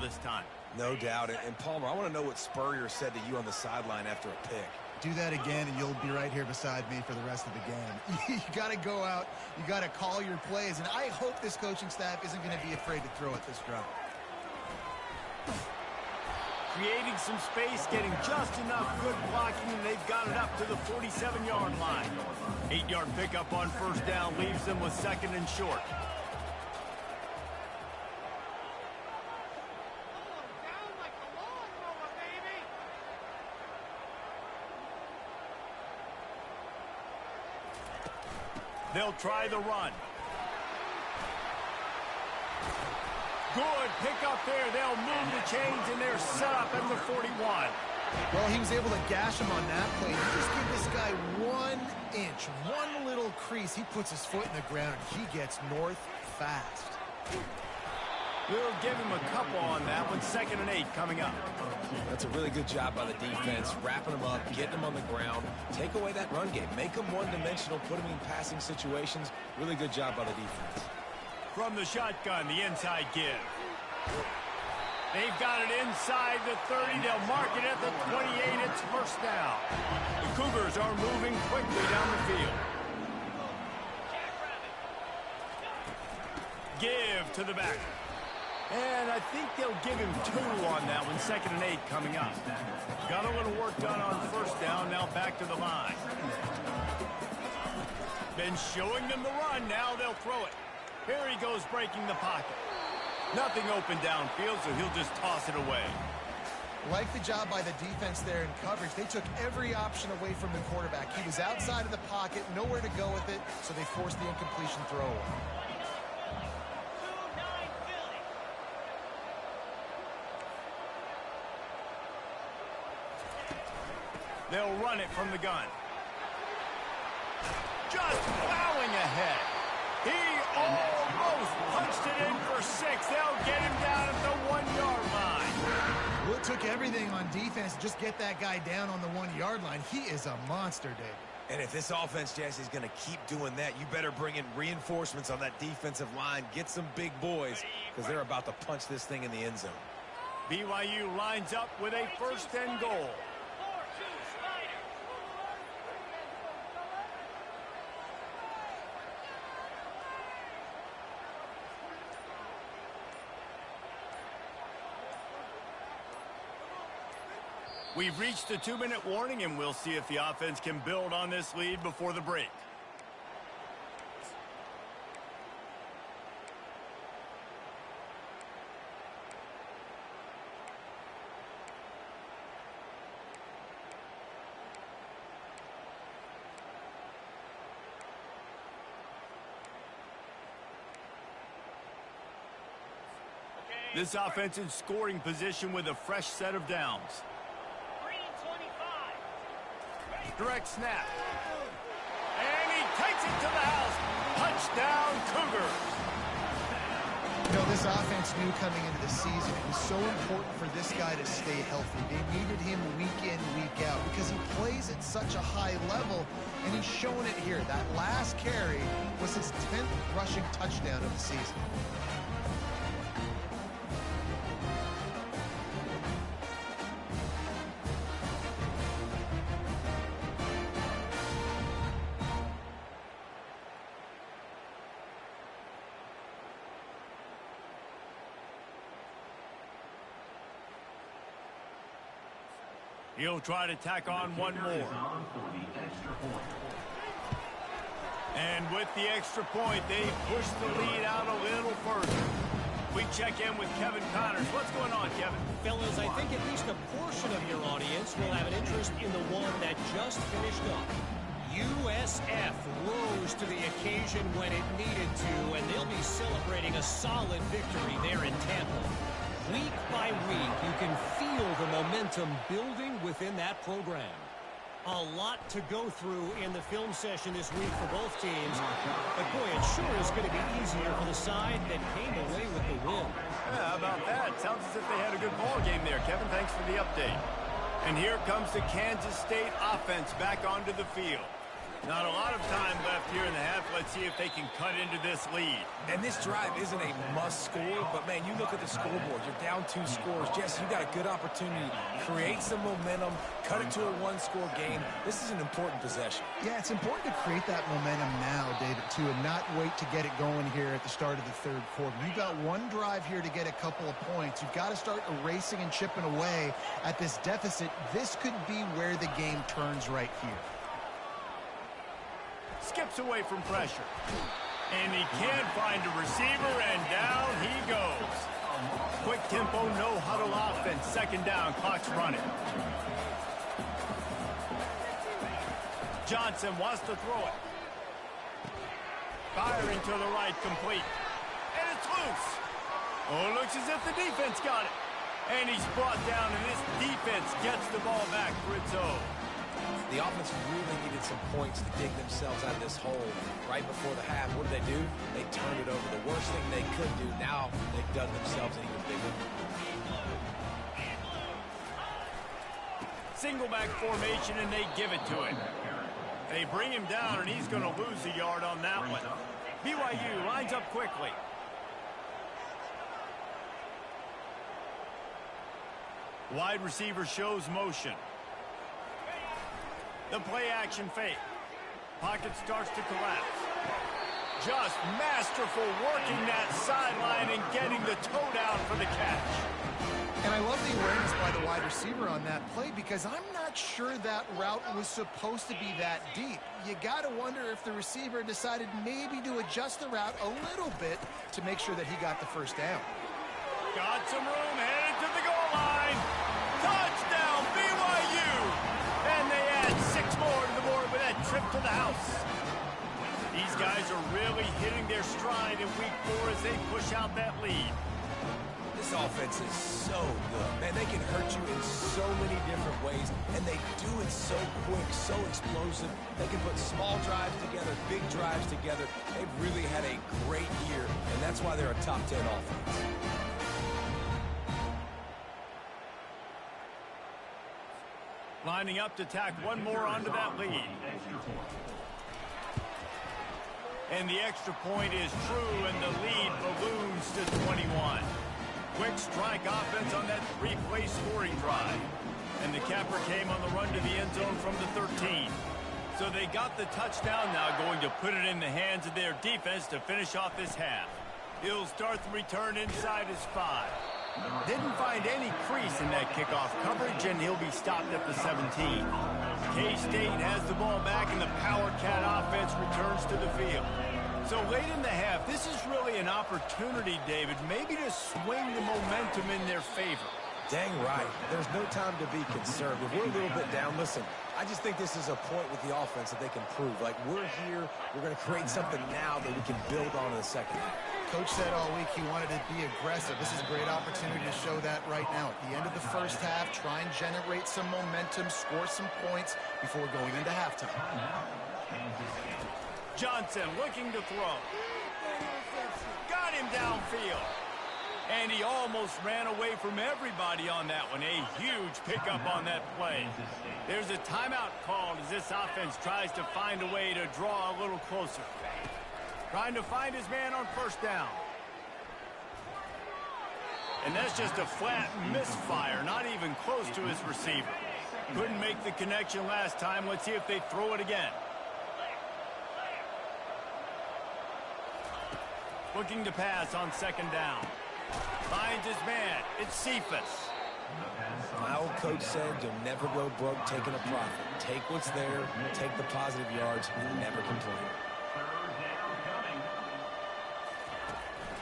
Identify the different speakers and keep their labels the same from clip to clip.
Speaker 1: this time.
Speaker 2: No doubt. And Palmer, I want to know what Spurrier said to you on the sideline after a pick.
Speaker 3: Do that again, and you'll be right here beside me for the rest of the game. You got to go out. You got to call your plays, and I hope this coaching staff isn't going to be afraid to throw at this drive.
Speaker 1: Creating some space, getting just enough good blocking, and they've got it up to the 47-yard line. 8-yard pickup on first down leaves them with second and short. They'll try the run. Good pick up there. They'll move the chains, and they're set up at the 41.
Speaker 3: Well, he was able to gash him on that play. You just give this guy 1 inch, one little crease. He puts his foot in the ground, and he gets north fast.
Speaker 1: We'll give him a couple on that one. 2nd and 8 coming up.
Speaker 2: That's a really good job by the defense, wrapping them up, getting them on the ground. Take away that run game. Make them one-dimensional, put them in passing situations. Really good job by the defense.
Speaker 1: From the shotgun, the inside give. They've got it inside the 30. They'll mark it at the 28. It's first down. The Cougars are moving quickly down the field. Give to the back. And I think they'll give him 2 on that one. 2nd and 8 coming up. Got a little work done on first down. Now back to the line. Been showing them the run. Now they'll throw it. Here he goes breaking the pocket. Nothing open downfield, so he'll just toss it away.
Speaker 3: Like the job by the defense there in coverage. They took every option away from the quarterback. He was outside of the pocket, nowhere to go with it, so they forced the incompletion throw.
Speaker 1: They'll run it from the gun. Just plowing ahead. He almost punched it in for 6. They'll get him down at the 1-yard line.
Speaker 3: Well, it took everything on defense to just get that guy down on the 1-yard line. He is a monster, Dave.
Speaker 2: And if this offense, Jesse, is going to keep doing that, you better bring in reinforcements on that defensive line. Get some big boys, because they're about to punch this thing in the end zone.
Speaker 1: BYU lines up with a 1st and goal. We've reached the 2-minute warning, and we'll see if the offense can build on this lead before the break. This offense in scoring position with a fresh set of downs. Direct snap. And he takes it to the house. Touchdown, Cougars.
Speaker 3: You know, this offense knew coming into the season it was so important for this guy to stay healthy. They needed him week in, week out because he plays at such a high level, and he's showing it here. That last carry was his 10th rushing touchdown of the season.
Speaker 1: He'll try to tack on one more. And with the extra point, they push the lead out a little further. We check in with Kevin Connors. What's going on, Kevin?
Speaker 4: Fellas, I think at least a portion of your audience will have an interest in the one that just finished up. USF rose to the occasion when it needed to, and they'll be celebrating a solid victory there in Tampa. Week by week, you can feel the momentum building within that program. A lot to go through in the film session this week for both teams. But boy, it sure is going to be easier for the side that came away with the win.
Speaker 1: Yeah, how about that? Sounds as if they had a good ball game there. Kevin, thanks for the update. And here comes the Kansas State offense back onto the field. Not a lot of time left here in the half. Let's see if they can cut into this lead.
Speaker 2: And this drive isn't a must score, but, man, you look at the scoreboard. You're down 2 scores. Jesse, you got a good opportunity. Create some momentum. Cut it to a 1-score game. This is an important possession.
Speaker 3: Yeah, it's important to create that momentum now, David, too, and not wait to get it going here at the start of the third quarter. You've got one drive here to get a couple of points. You've got to start erasing and chipping away at this deficit. This could be where the game turns right here.
Speaker 1: Skips away from pressure. And he can't find a receiver, and down he goes. Quick tempo, no huddle offense. Second down, clock's running. Johnson wants to throw it. Firing to the right, complete. And it's loose. Oh, looks as if the defense got it. And he's brought down, and this defense gets the ball back for its own.
Speaker 2: The offense really needed some points to dig themselves out of this hole right before the half. What did they do? They turned it over. The worst thing they could do. Now they've dug themselves an even bigger.
Speaker 1: Single back formation, and they give it to him. They bring him down, and he's going to lose a yard on that one. BYU lines up quickly. Wide receiver shows motion. The play action fake. Pocket starts to collapse. Just masterful working that sideline and getting the toe down for the catch.
Speaker 3: And I love the awareness by the wide receiver on that play because I'm not sure that route was supposed to be that deep. You got to wonder if the receiver decided maybe to adjust the route a little bit to make sure that he got the first down.
Speaker 1: Got some room, headed to the goal line. Touchdown, BYU! And they add 6 more to the board with that trip to the house. These guys are really hitting their stride in week 4 as they push out that lead.
Speaker 2: This offense is so good. Man, they can hurt you in so many different ways, and they do it so quick, so explosive. They can put small drives together, big drives together. They've really had a great year, and that's why they're a top 10 offense.
Speaker 1: Lining up to tack one more onto that lead. And the extra point is true, and the lead balloons to 21. Quick strike offense on that 3-play scoring drive. And the capper came on the run to the end zone from the 13. So they got the touchdown, now going to put it in the hands of their defense to finish off this half. He'll start the return inside his 5. Didn't find any crease in that kickoff coverage, and he'll be stopped at the 17. K-State has the ball back, and the Power Cat offense returns to the field. So late in the half, this is really an opportunity, David, maybe to swing the momentum in their favor.
Speaker 2: Dang right. There's no time to be concerned. If we're a little bit down, listen, I just think this is a point with the offense that they can prove. Like, we're here, we're going to create something now that we can build on in the second half.
Speaker 3: Coach said all week he wanted to be aggressive. This is a great opportunity to show that right now. At the end of the first half, try and generate some momentum, score some points before going into halftime.
Speaker 1: Johnson looking to throw. Got him downfield. And he almost ran away from everybody on that one. A huge pickup on that play. There's a timeout called as this offense tries to find a way to draw a little closer. Trying to find his man on first down. And that's just a flat misfire, not even close to his receiver. Couldn't make the connection last time. Let's see if they throw it again. Looking to pass on second down. Finds his man. It's Cephas.
Speaker 2: My old coach said you'll never go broke taking a profit. Take what's there, take the positive yards, and never complain.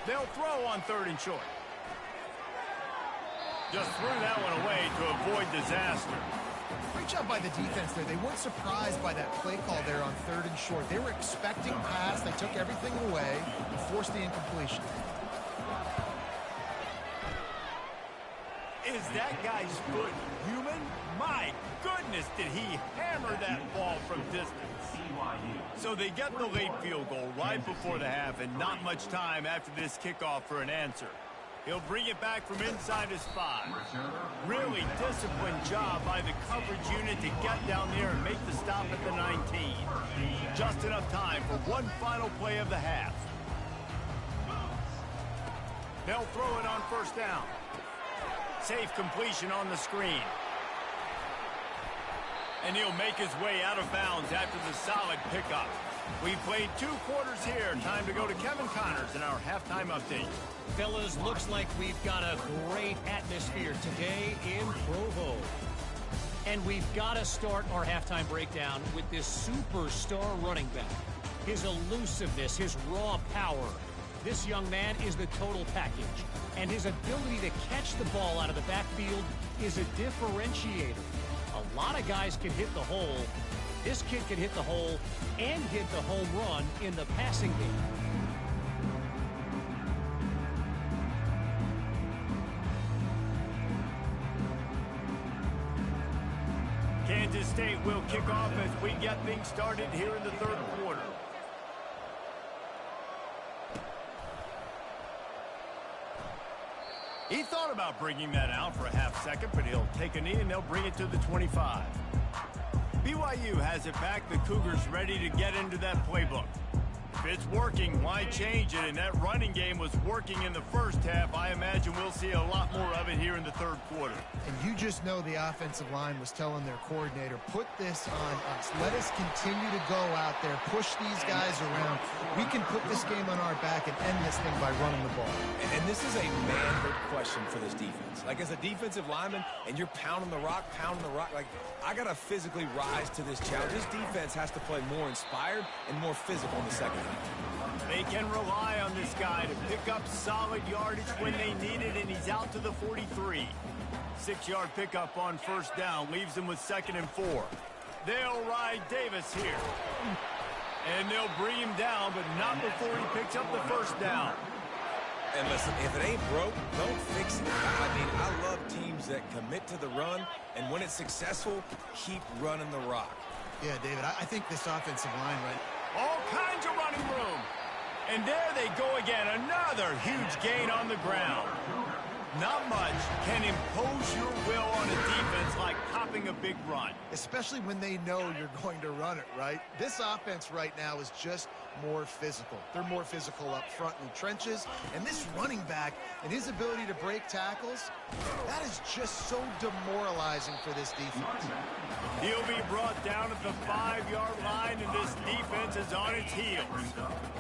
Speaker 1: They'll throw on 3rd and short. Just threw that one away to avoid disaster.
Speaker 3: Great job by the defense there. They weren't surprised by that play call there on 3rd and short. They were expecting pass. They took everything away and forced the incompletion.
Speaker 1: Is that guy's foot human? My goodness, did he hammer that ball from distance. So they get the late field goal right before the half, and not much time after this kickoff for an answer. He'll bring it back from inside his 5. Really disciplined job by the coverage unit to get down there and make the stop at the 19. Just enough time for one final play of the half. They'll throw it on first down. Safe completion on the screen. And he'll make his way out of bounds after the solid pickup. We played 2 quarters here. Time to go to Kevin Connors in our halftime update.
Speaker 4: Fellas, looks like we've got a great atmosphere today in Provo. And we've got to start our halftime breakdown with this superstar running back. His elusiveness, his raw power. This young man is the total package. And his ability to catch the ball out of the backfield is a differentiator. A lot of guys can hit the hole. This kid can hit the hole and hit the home run in the passing game.
Speaker 1: Kansas State will kick off as we get things started here in the third quarter. He thought about bringing that out for a half second, but he'll take a knee and they'll bring it to the 25. BYU has it back. The Cougars ready to get into that playbook. If it's working, why change it? And that running game was working in the first half. I imagine we'll see a lot more of it here in the third quarter.
Speaker 3: And you just know the offensive line was telling their coordinator, put this on us. Let us continue to go out there, push these guys around. We can put this game on our back and end this thing by running the ball.
Speaker 2: And this is a manhood question for this defense. Like, as a defensive lineman, and you're pounding the rock, like, I got to physically rise to this challenge. This defense has to play more inspired and more physical in the second half.
Speaker 1: They can rely on this guy to pick up solid yardage when they need it, and he's out to the 43. 6-yard pickup on first down leaves them with 2nd and 4. They'll ride Davis here. And they'll bring him down, but not before he picks up the first down.
Speaker 2: And listen, if it ain't broke, don't fix it. I mean, I love teams that commit to the run, and when it's successful, keep running the rock.
Speaker 3: Yeah, David, I think this offensive line, right?
Speaker 1: All kinds of running room. And there they go again. Another huge gain on the ground. Not much can impose your will on a defense like popping a big run.
Speaker 3: Especially when they know you're going to run it, right? This offense right now is just more physical. They're more physical up front in the trenches. And this running back and his ability to break tackles, that is just so demoralizing for this defense.
Speaker 1: He'll be brought down at the 5-yard line, and this defense is on its heels.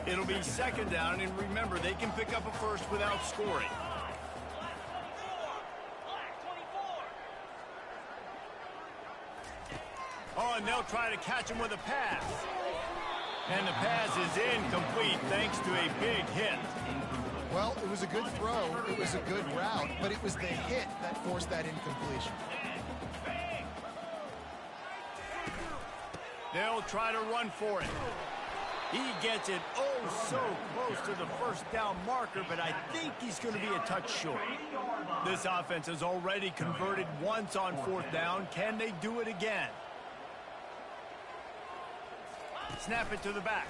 Speaker 1: It'll be 2nd down, and remember, they can pick up a first without scoring. Oh, and they'll try to catch him with a pass. And the pass is incomplete thanks to a big hit.
Speaker 3: Well, it was a good throw. It was a good route, but it was the hit that forced that incompletion.
Speaker 1: They'll try to run for it. He gets it oh so close to the first down marker, but I think he's going to be a touch short. This offense has already converted once on 4th down. Can they do it again? Snap it to the back.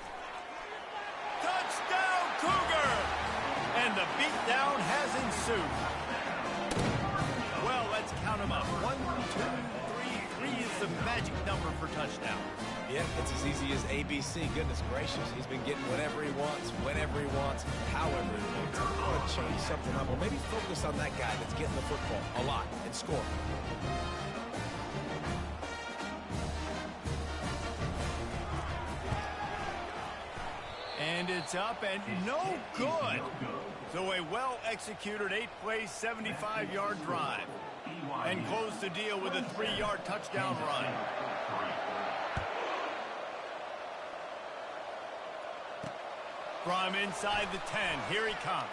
Speaker 1: Touchdown, Cougar! And the beatdown has ensued. Well, let's count them up. 1, 2, 3. 3 is the magic number for touchdown.
Speaker 2: Yeah, it's as easy as ABC. Goodness gracious. He's been getting whatever he wants, whenever he wants, however he wants. I want to change something up, or maybe focus on that guy that's getting the football a lot and scoring.
Speaker 1: And it's up and no good. So a well-executed 8-play, 75-yard drive. And close the deal with a 3-yard touchdown run. From inside the 10, here he comes.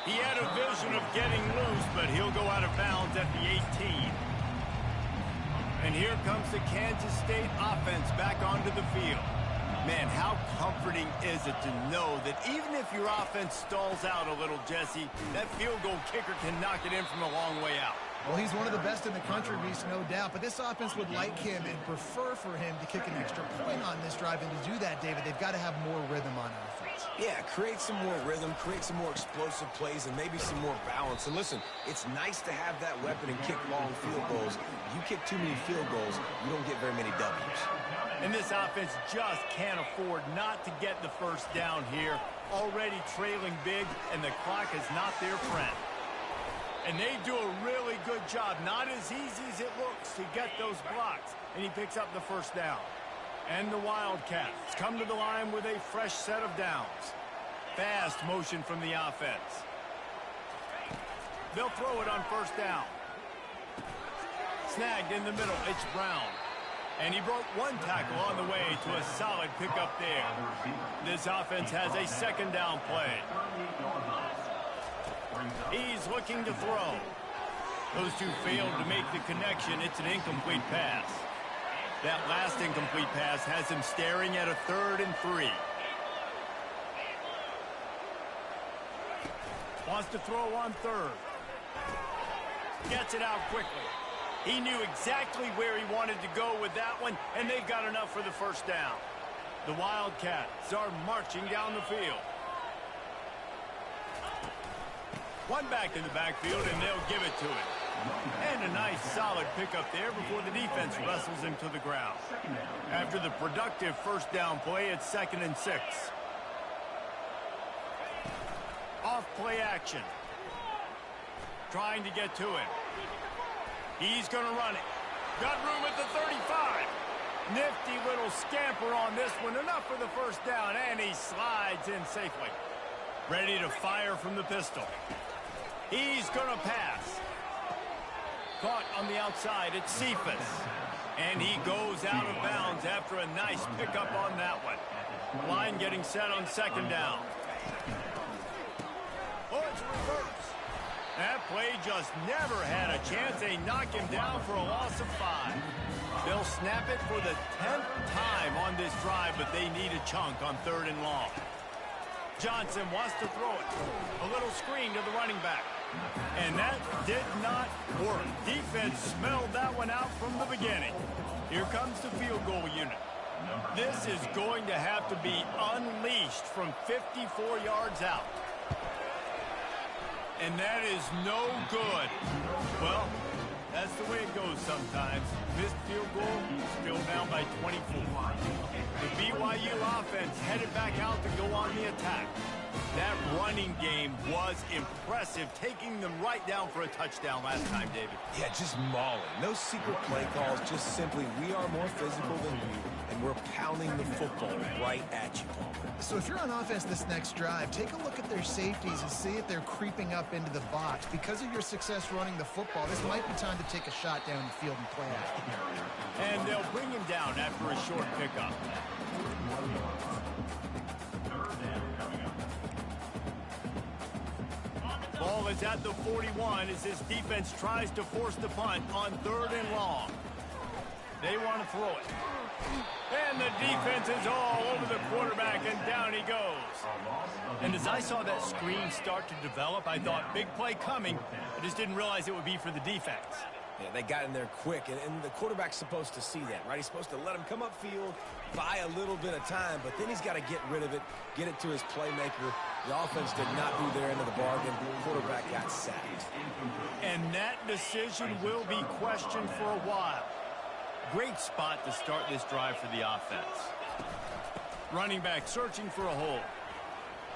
Speaker 1: He had a vision of getting loose, but he'll go out of bounds at the 18. And here comes the Kansas State offense back onto the field. Man, how comforting is it to know that even if your offense stalls out a little, Jesse, that field goal kicker can knock it in from a long way out.
Speaker 3: Well, he's one of the best in the country, Reese, no doubt. But this offense would like him and prefer for him to kick an extra point on this drive. And to do that, David, they've got to have more rhythm on offense.
Speaker 2: Yeah, create some more rhythm, create some more explosive plays, and maybe some more balance. And listen, it's nice to have that weapon and kick long field goals. You kick too many field goals, you don't get very many W's.
Speaker 1: And this offense just can't afford not to get the first down here. Already trailing big, and the clock is not their friend. And they do a really good job, not as easy as it looks, to get those blocks. And he picks up the first down. And the Wildcats come to the line with a fresh set of downs. Fast motion from the offense. They'll throw it on first down. Snagged in the middle, it's Brown. And he broke one tackle on the way to a solid pickup there. This offense has a second down play. He's looking to throw. Those two failed to make the connection. It's an incomplete pass. That last incomplete pass has him staring at a 3rd and 3. Wants to throw on 3rd. Gets it out quickly. He knew exactly where he wanted to go with that one, and they've got enough for the first down. The Wildcats are marching down the field. One back in the backfield, and they'll give it to him. And a nice, solid pickup there before the defense wrestles him to the ground. After the productive first down play, it's 2nd and 6. Off play action. Trying to get to him. He's going to run it. Got room at the 35. Nifty little scamper on this one. Enough for the first down, and he slides in safely. Ready to fire from the pistol. He's going to pass. Caught on the outside, it's Cephas. And he goes out of bounds after a nice pickup on that one. Line getting set on 2nd down. Oh, it's reverse. That play just never had a chance. They knock him down for a loss of 5. They'll snap it for the 10th time on this drive, but they need a chunk on 3rd and long. Johnson wants to throw it. A little screen to the running back. And that did not work. Defense smelled that one out from the beginning. Here comes the field goal unit. This is going to have to be unleashed from 54 yards out. And that is no good. Well, that's the way it goes sometimes. Missed field goal, still down by 24. The BYU offense headed back out to go on the attack. That running game was impressive, taking them right down for a touchdown last time, David.
Speaker 2: Yeah, just mauling. No secret play calls, just simply we are more physical than you, and we're pounding the football right at you, Palmer.
Speaker 3: So if you're on offense this next drive, take a look at their safeties and see if they're creeping up into the box. Because of your success running the football, this might be time to take a shot down the field and play action.
Speaker 1: And they'll bring him down after a short pickup. Ball is at the 41 as this defense tries to force the punt on 3rd and long. They want to throw it. And the defense is all over the quarterback, and down he goes. And as I saw that screen start to develop, I thought, big play coming. I just didn't realize it would be for the defense.
Speaker 2: Yeah, they got in there quick, and the quarterback's supposed to see that, right? He's supposed to let him come upfield, buy a little bit of time, but then he's got to get rid of it, get it to his playmaker. The offense did not do their end of the bargain. The quarterback got sacked.
Speaker 1: And that decision will be questioned for a while. Great spot to start this drive for the offense. Running back searching for a hole.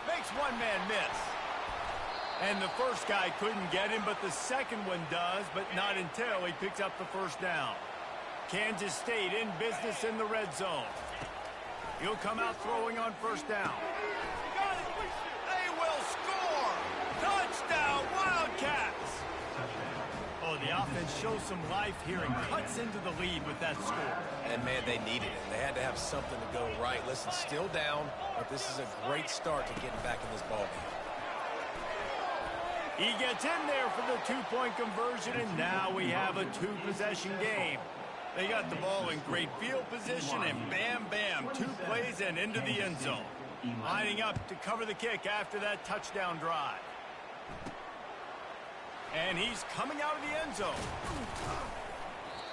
Speaker 1: Makes one man miss. And the first guy couldn't get him, but the second one does, but not until he picks up the first down. Kansas State in business in the red zone. He'll come out throwing on first down. They will score! Touchdown, Wildcats! Oh, the offense shows some life here and cuts into the lead with that score.
Speaker 2: And, man, they needed it. They had to have something to go right. Listen, still down, but this is a great start to getting back in this ballgame.
Speaker 1: He gets in there for the two-point conversion, and now we have a two-possession game. They got the ball in great field position, and bam, bam, 2 plays and into the end zone. Lining up to cover the kick after that touchdown drive. And he's coming out of the end zone.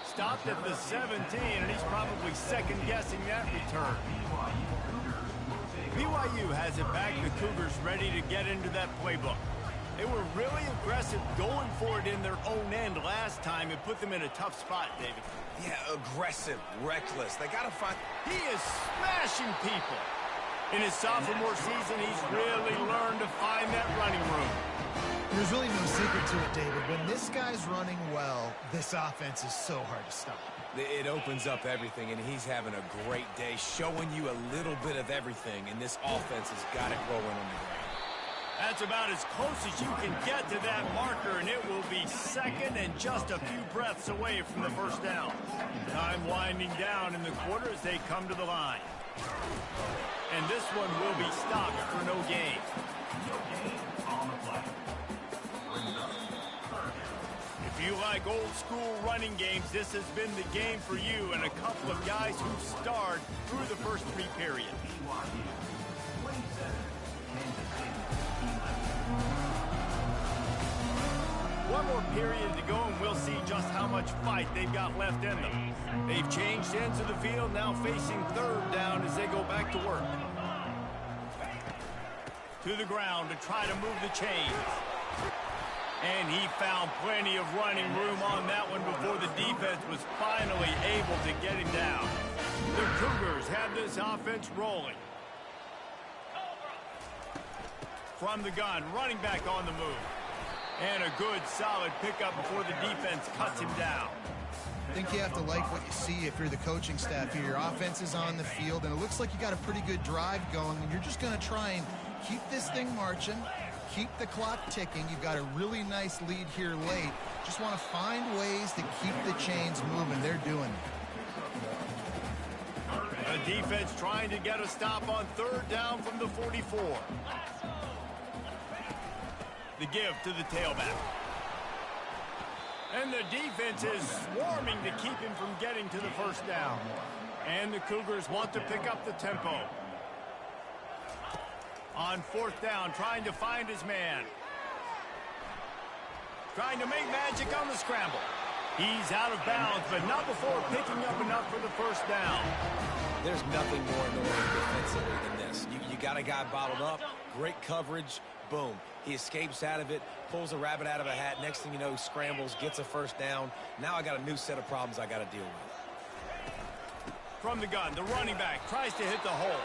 Speaker 1: Stopped at the 17, and he's probably second-guessing that return. BYU has it back. The Cougars ready to get into that playbook. They were really aggressive going for it in their own end last time. It put them in a tough spot, David.
Speaker 2: Yeah, aggressive, reckless. They got to find...
Speaker 1: He is smashing people. In his sophomore season, he's really learned to find that running room.
Speaker 3: There's really no secret to it, David. When this guy's running well, this offense is so hard to stop.
Speaker 2: It opens up everything, and he's having a great day, showing you a little bit of everything, and this offense has got it rolling on the ground.
Speaker 1: That's about as close as you can get to that marker, and it will be second and just a few breaths away from the first down. Time winding down in the quarter as they come to the line. And this one will be stopped for no gain. If you like old-school running games, this has been the game for you and a couple of guys who starred through the first three periods. One more period to go, and we'll see just how much fight they've got left in them. They've changed ends of the field, now facing third down as they go back to work. To the ground to try to move the chains. And he found plenty of running room on that one before the defense was finally able to get him down. The Cougars have this offense rolling. From the gun, running back on the move. And a good, solid pickup before the defense cuts him down.
Speaker 3: I think you have to like what you see if you're the coaching staff here. Your offense is on the field, and it looks like you got a pretty good drive going, and you're just going to try and keep this thing marching, keep the clock ticking. You've got a really nice lead here late. Just want to find ways to keep the chains moving. They're doing it.
Speaker 1: The defense trying to get a stop on third down from the 44. The give to the tailback. And the defense is swarming to keep him from getting to the first down. And the Cougars want to pick up the tempo. On fourth down, trying to find his man. Trying to make magic on the scramble. He's out of bounds, but not before picking up enough for the first down.
Speaker 2: There's nothing more annoying defensively than this. You got a guy bottled up, great coverage, boom. He escapes out of it, pulls a rabbit out of a hat. Next thing you know, he scrambles, gets a first down. Now I got a new set of problems I got to deal with.
Speaker 1: From the gun, the running back tries to hit the hole.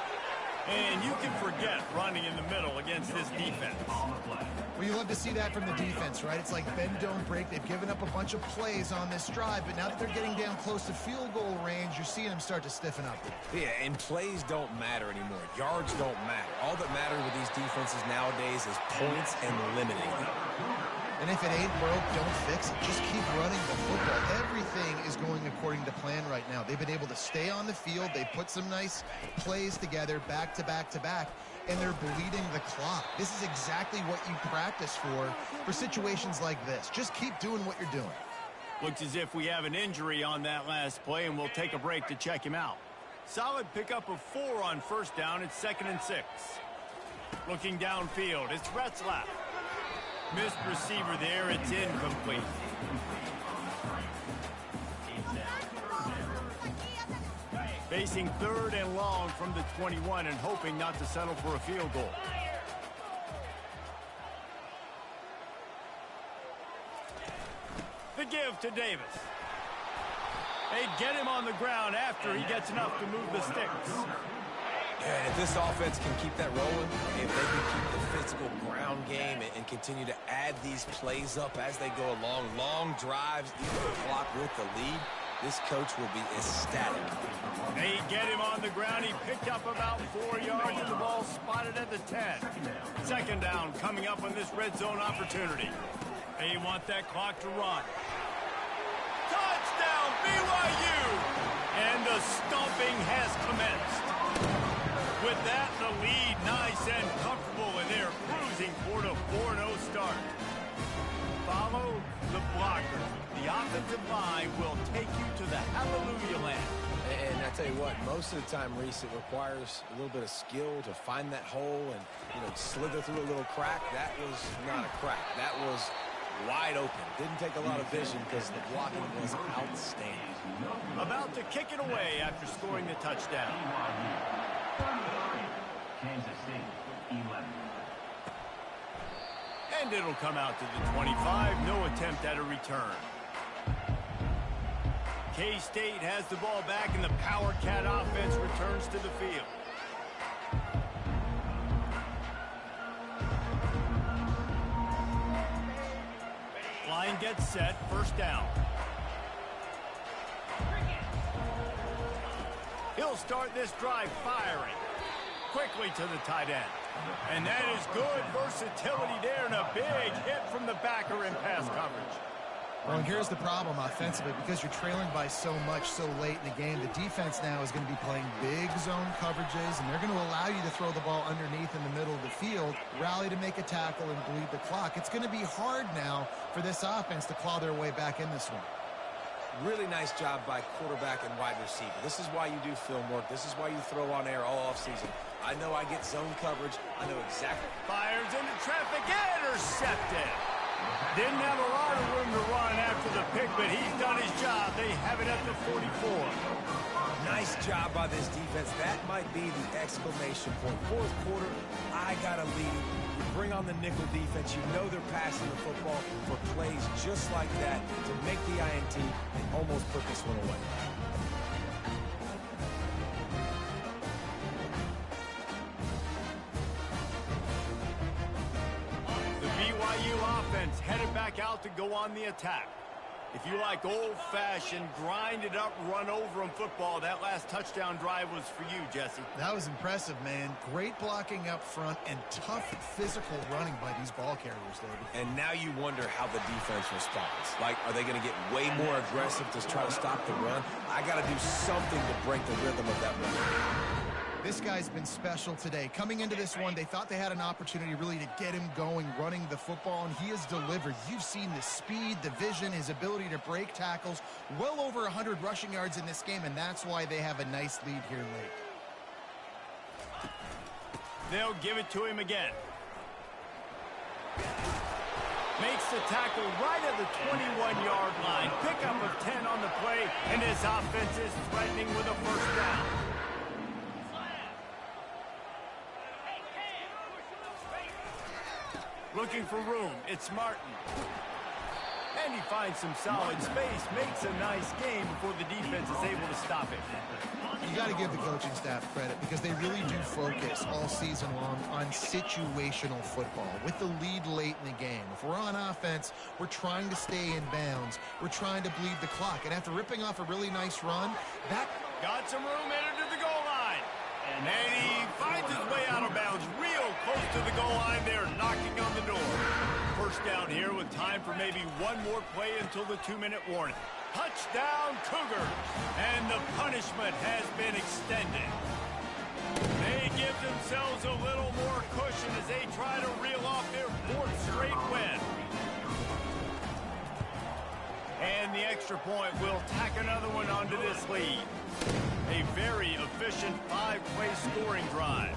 Speaker 1: And you can forget running in the middle against this defense.
Speaker 3: Well, you love to see that from the defense, right? It's like bend, don't break. They've given up a bunch of plays on this drive, but now that they're getting down close to field goal range, you're seeing them start to stiffen up.
Speaker 2: Yeah, and plays don't matter anymore. Yards don't matter. All that matters with these defenses nowadays is points and limiting them.
Speaker 3: And if it ain't broke, don't fix it. Just keep running the football. Everything is going according to plan right now. They've been able to stay on the field. They put some nice plays together back to back to back, and they're bleeding the clock. This is exactly what you practice for situations like this. Just keep doing what you're doing.
Speaker 1: Looks as if we have an injury on that last play, and we'll take a break to check him out. Solid pickup of 4 on first down. It's 2nd and 6. Looking downfield, it's Retzlaff. Missed receiver there, it's incomplete. Facing 3rd and long from the 21 and hoping not to settle for a field goal. The give to Davis. They get him on the ground after he gets enough to move the sticks.
Speaker 2: And if this offense can keep that rolling, if they can keep the physical ground game and continue to add these plays up as they go along, long drives, even the clock with the lead, this coach will be ecstatic.
Speaker 1: They get him on the ground. He picked up about 4 yards, and the ball spotted at the 10. 2nd down coming up on this red zone opportunity. They want that clock to run. Touchdown, BYU! And the stomping has commenced. With that, the lead nice and comfortable, and they're cruising toward a 4-0 start. Follow the blockers. The offensive line will take you to the hallelujah land.
Speaker 2: And I tell you what, most of the time, Reese, it requires a little bit of skill to find that hole and, slither through a little crack. That was not a crack. That was wide open. Didn't take a lot of vision because the blocking was outstanding.
Speaker 1: About to kick it away after scoring the touchdown.
Speaker 5: Kansas State, 11.
Speaker 1: And it'll come out to the 25. No attempt at a return. K-State has the ball back, and the Power Cat offense returns to the field. Line gets set, first down. He'll start this drive firing. Quickly to the tight end. And that is good versatility there, and a big hit from the backer in pass coverage.
Speaker 3: Well, and here's the problem offensively. Because you're trailing by so much so late in the game, the defense now is going to be playing big zone coverages, and they're going to allow you to throw the ball underneath in the middle of the field, rally to make a tackle, and bleed the clock. It's going to be hard now for this offense to claw their way back in this one.
Speaker 2: Really nice job by quarterback and wide receiver. This is why you do film work. This is why you throw on air all offseason. I know I get zone coverage. I know exactly.
Speaker 1: Fires into traffic, intercepted. Didn't have a lot of room to run after the pick, but he's done his job. They have it at the 44.
Speaker 2: Nice job by this defense. That might be the exclamation point. Fourth quarter, I got a lead. You bring on the nickel defense. You know they're passing the football for plays just like that to make the INT and almost put this one away.
Speaker 1: The BYU offense headed back out to go on the attack. If you like old-fashioned, grind-it-up, run-over-'em football, that last touchdown drive was for you, Jesse.
Speaker 3: That was impressive, man. Great blocking up front and tough physical running by these ball carriers, David.
Speaker 2: And now you wonder how the defense responds. Like, are they going to get way more aggressive to try to stop the run? I got to do something to break the rhythm of that run.
Speaker 3: This guy's been special today. Coming into this one, they thought they had an opportunity really to get him going, running the football, and he has delivered. You've seen the speed, the vision, his ability to break tackles. Well over 100 rushing yards in this game, and that's why they have a nice lead here late.
Speaker 1: They'll give it to him again. Makes the tackle right at the 21-yard line. Pickup of 10 on the play, and his offense is threatening with a first down. Looking for room, it's Martin. And he finds some solid space, makes a nice game before the defense is able to stop it.
Speaker 3: You got to give the coaching staff credit because they really do focus all season long on situational football. With the lead late in the game, if we're on offense, we're trying to stay in bounds. We're trying to bleed the clock. And after ripping off a really nice run, that
Speaker 1: got some room, headed to the goal line. And he finds his way out of bounds real close to the goal line there, knocking on the door. First down here with time for maybe one more play until the 2-minute warning. Touchdown, Cougars! And the punishment has been extended. They give themselves a little more cushion as they try to reel off their 4th straight win. And the extra point will tack another one onto this lead. A very efficient 5-play scoring drive.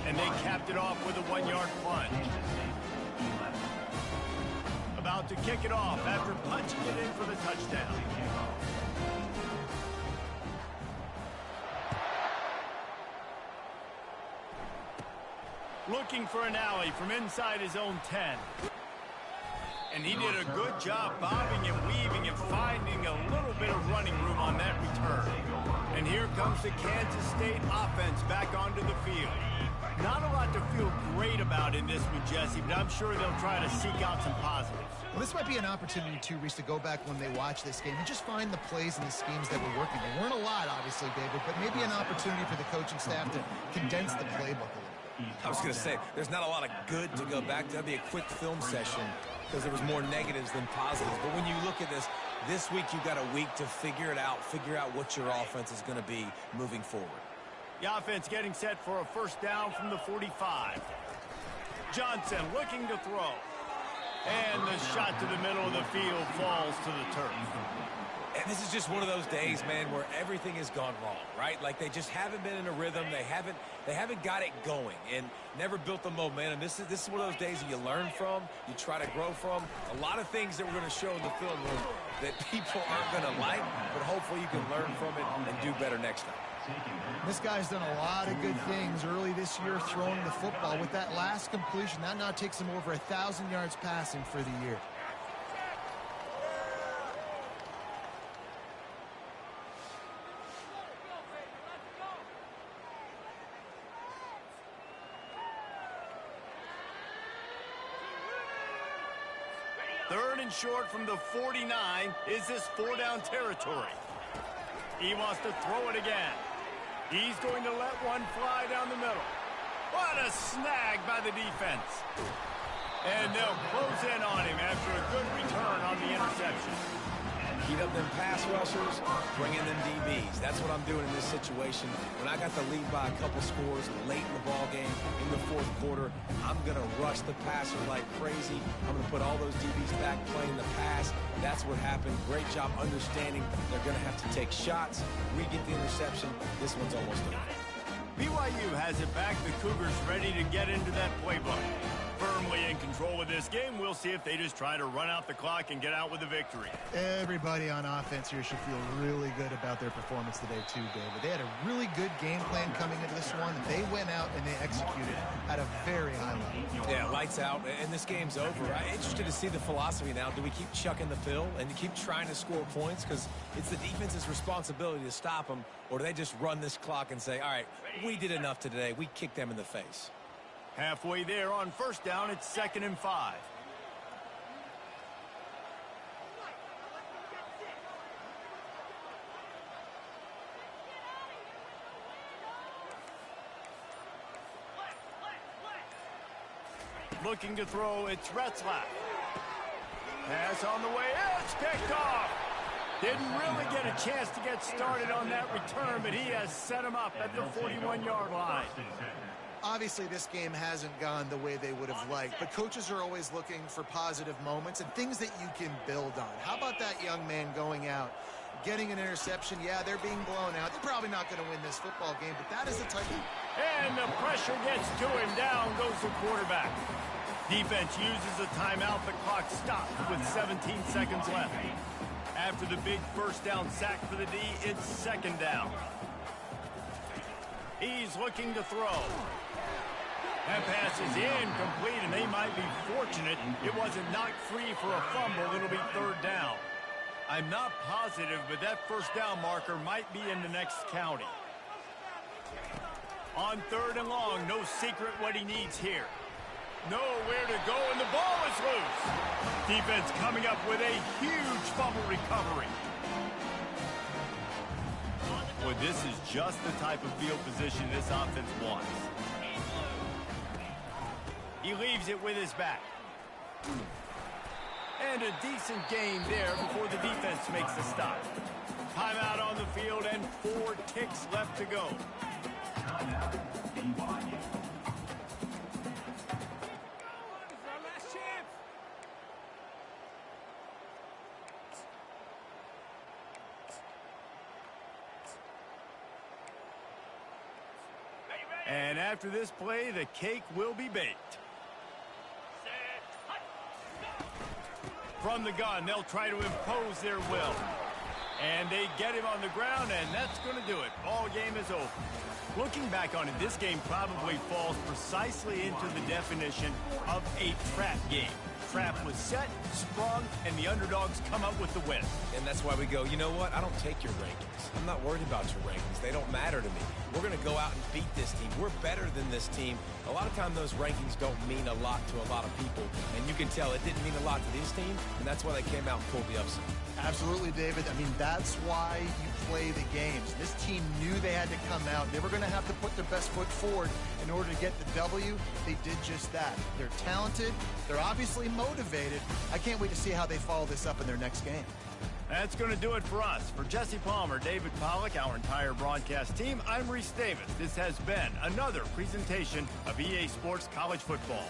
Speaker 1: And they capped it off with a 1-yard plunge. About to kick it off after punching it in for the touchdown. Looking for an alley from inside his own 10. And he did a good job bobbing and weaving and finding a little bit of running room on that return. And here comes the Kansas State offense back onto the field. Not a lot to feel great about in this one, Jesse, but I'm sure they'll try to seek out some positives.
Speaker 3: Well, this might be an opportunity, too, Reese, to go back when they watch this game and just find the plays and the schemes that were working. There weren't a lot, obviously, David, but maybe an opportunity for the coaching staff to condense the playbook a little bit.
Speaker 2: I was going to say, there's not a lot of good to go back to. That'd be a quick film session because there was more negatives than positives. But when you look at this week you've got a week to figure it out, figure out what your offense is going to be moving forward.
Speaker 1: The offense getting set for a first down from the 45. Johnson looking to throw. And the shot to the middle of the field falls to the turf.
Speaker 2: And this is just one of those days, man, where everything has gone wrong, right? Like they just haven't been in a rhythm. They haven't got it going and never built the momentum. This is one of those days that you learn from, you try to grow from. A lot of things that we're going to show in the film room that people aren't going to like, but hopefully you can learn from it and do better next time.
Speaker 3: This guy's done a lot of good things early this year throwing the football. With that last completion, that now takes him over 1,000 yards passing for the year.
Speaker 1: Third and short from the 49. Is this 4-down territory? He wants to throw it again. He's going to let one fly down the middle. What a snag by the defense. And they'll close in on him after a good return on the interception.
Speaker 2: Heat up them pass rushers, bring in them DBs. That's what I'm doing in this situation. When I got the lead by a couple scores late in the ball game, in the fourth quarter, I'm going to rush the passer like crazy. I'm going to put all those DBs back playing the pass. That's what happened. Great job understanding they're going to have to take shots. We get the interception. This one's almost over.
Speaker 1: BYU has it back. The Cougars ready to get into that playbook. Firmly in control of this game. We'll see if they just try to run out the clock and get out with a victory.
Speaker 3: Everybody on offense here should feel really good about their performance today too, David. They had a really good game plan coming into this one. They went out and they executed at a very high level.
Speaker 2: Yeah, lights out, and this game's over. I'm interested to see the philosophy now. Do we keep chucking the pill and keep trying to score points? Because it's the defense's responsibility to stop them, or do they just run this clock and say, all right, we did enough today. We kicked them in the face.
Speaker 1: Halfway there on first down, it's 2nd and 5. Looking to throw, it's Retzlaff. Pass on the way, it's picked off. Didn't really get a chance to get started on that return, but he has set him up at the 41-yard line.
Speaker 3: Obviously, this game hasn't gone the way they would have liked, but coaches are always looking for positive moments and things that you can build on. How about that young man going out, getting an interception? Yeah, they're being blown out. They're probably not going to win this football game, but that is the type of...
Speaker 1: And the pressure gets to him. Down goes the quarterback. Defense uses a timeout. The clock stops with 17 seconds left. After the big first down sack for the D, it's 2nd down. He's looking to throw. That pass is incomplete, and they might be fortunate it wasn't knocked free for a fumble. It'll be 3rd down. I'm not positive, but that first down marker might be in the next county. On 3rd and long, no secret what he needs here. Nowhere to go, and the ball is loose. Defense coming up with a huge fumble recovery. Boy, this is just the type of field position this offense wants. He leaves it with his back. And a decent gain there before the defense makes the stop. Timeout on the field and 4 ticks left to go. And after this play, the cake will be baked. From the gun, they'll try to impose their will. And they get him on the ground, and that's going to do it. Ball game is over. Looking back on it, this game probably falls precisely into the definition of a trap game. Trap was set, sprung, and the underdogs come up with the win.
Speaker 2: And that's why we go, you know what? I don't take your rankings. I'm not worried about your rankings. They don't matter to me. We're going to go out and beat this team. We're better than this team. A lot of times those rankings don't mean a lot to a lot of people. And you can tell it didn't mean a lot to this team, and that's why they came out and pulled the upset.
Speaker 3: Absolutely, David. I mean, that's why you play the games. This team knew they had to come out. They were going to have to put their best foot forward in order to get the W. They did just that. They're talented. They're obviously motivated. I can't wait to see how they follow this up in their next game.
Speaker 1: That's going to do it for us. For Jesse Palmer, David Pollack, our entire broadcast team, I'm Reese Davis. This has been another presentation of EA Sports College Football.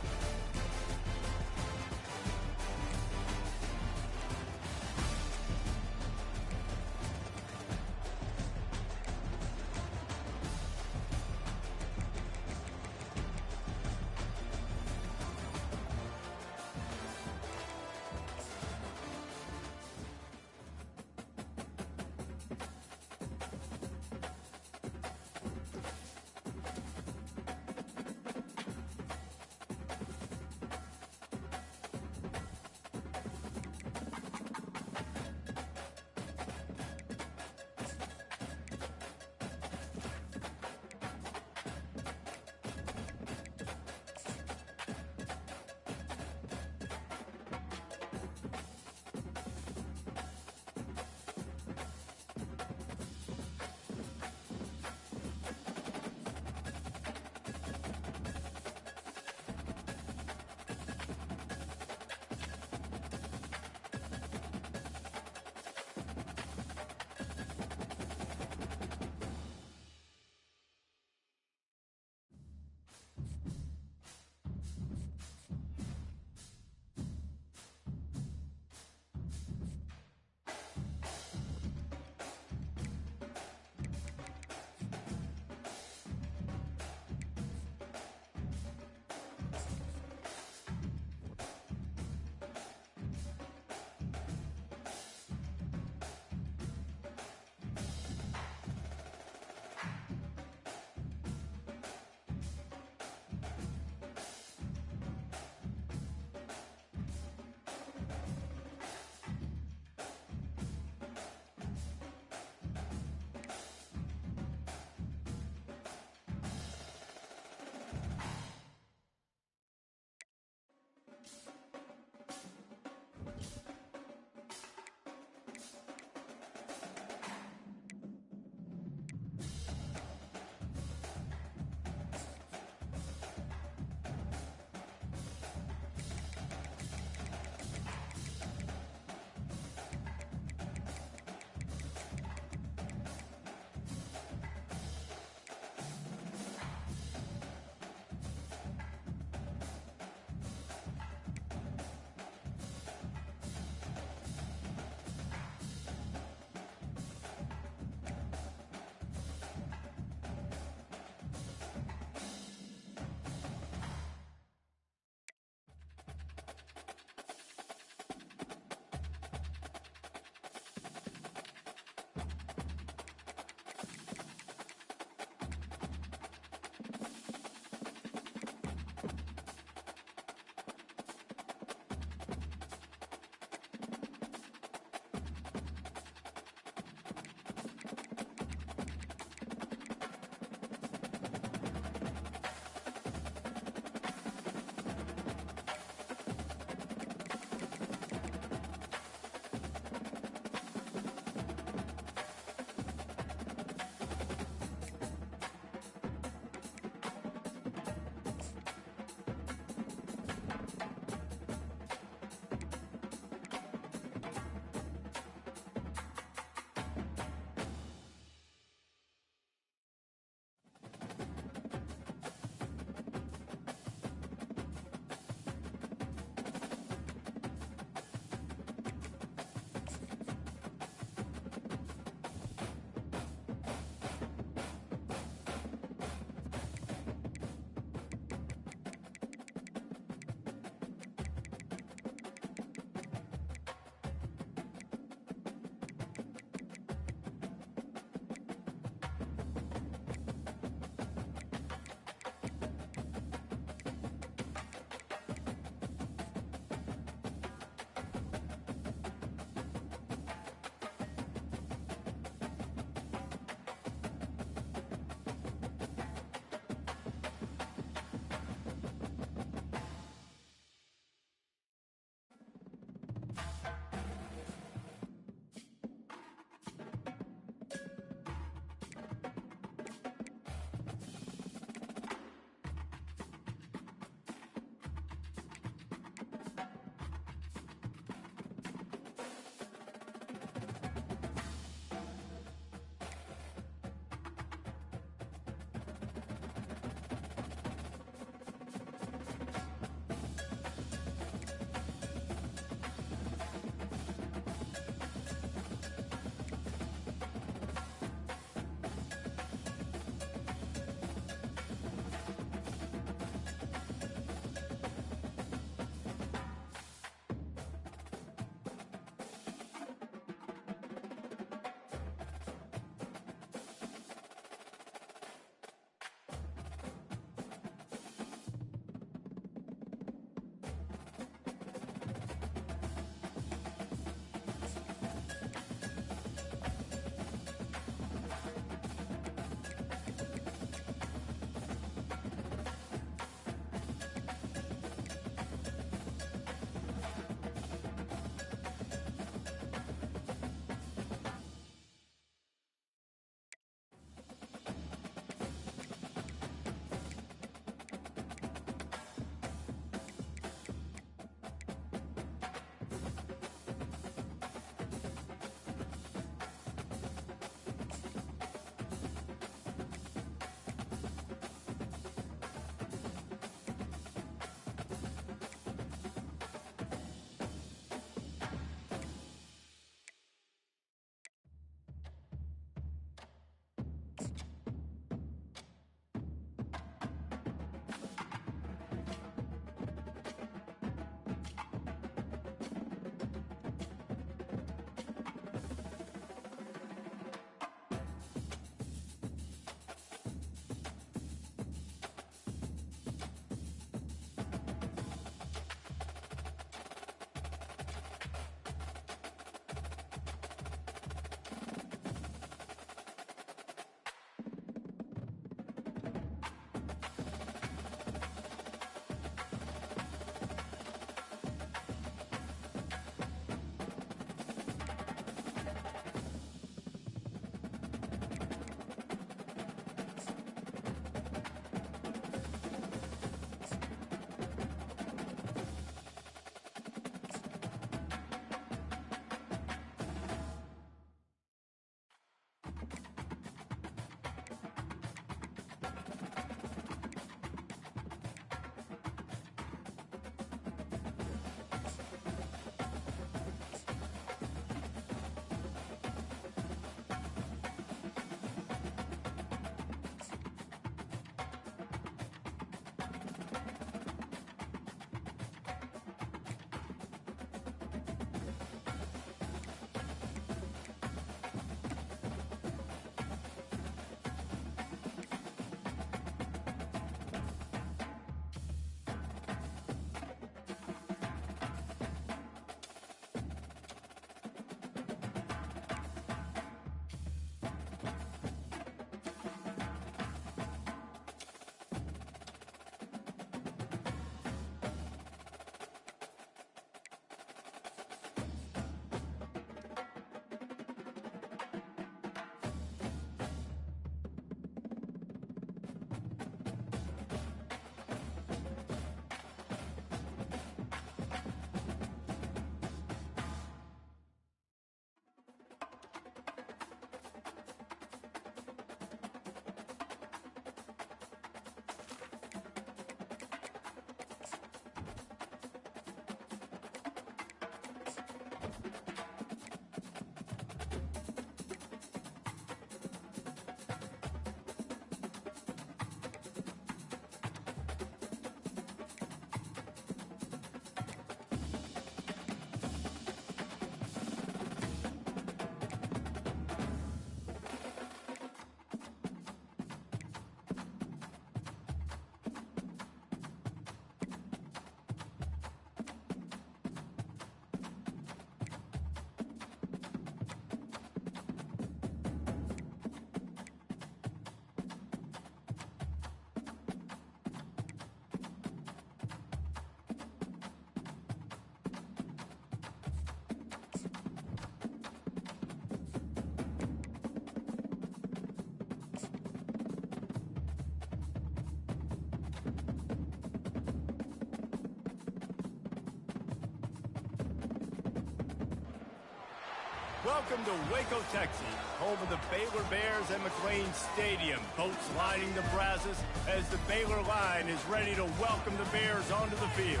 Speaker 1: Welcome to Waco, Texas, home of the Baylor Bears and McLean Stadium. Boats lining the Brazos as the Baylor line is ready to welcome the Bears onto the field.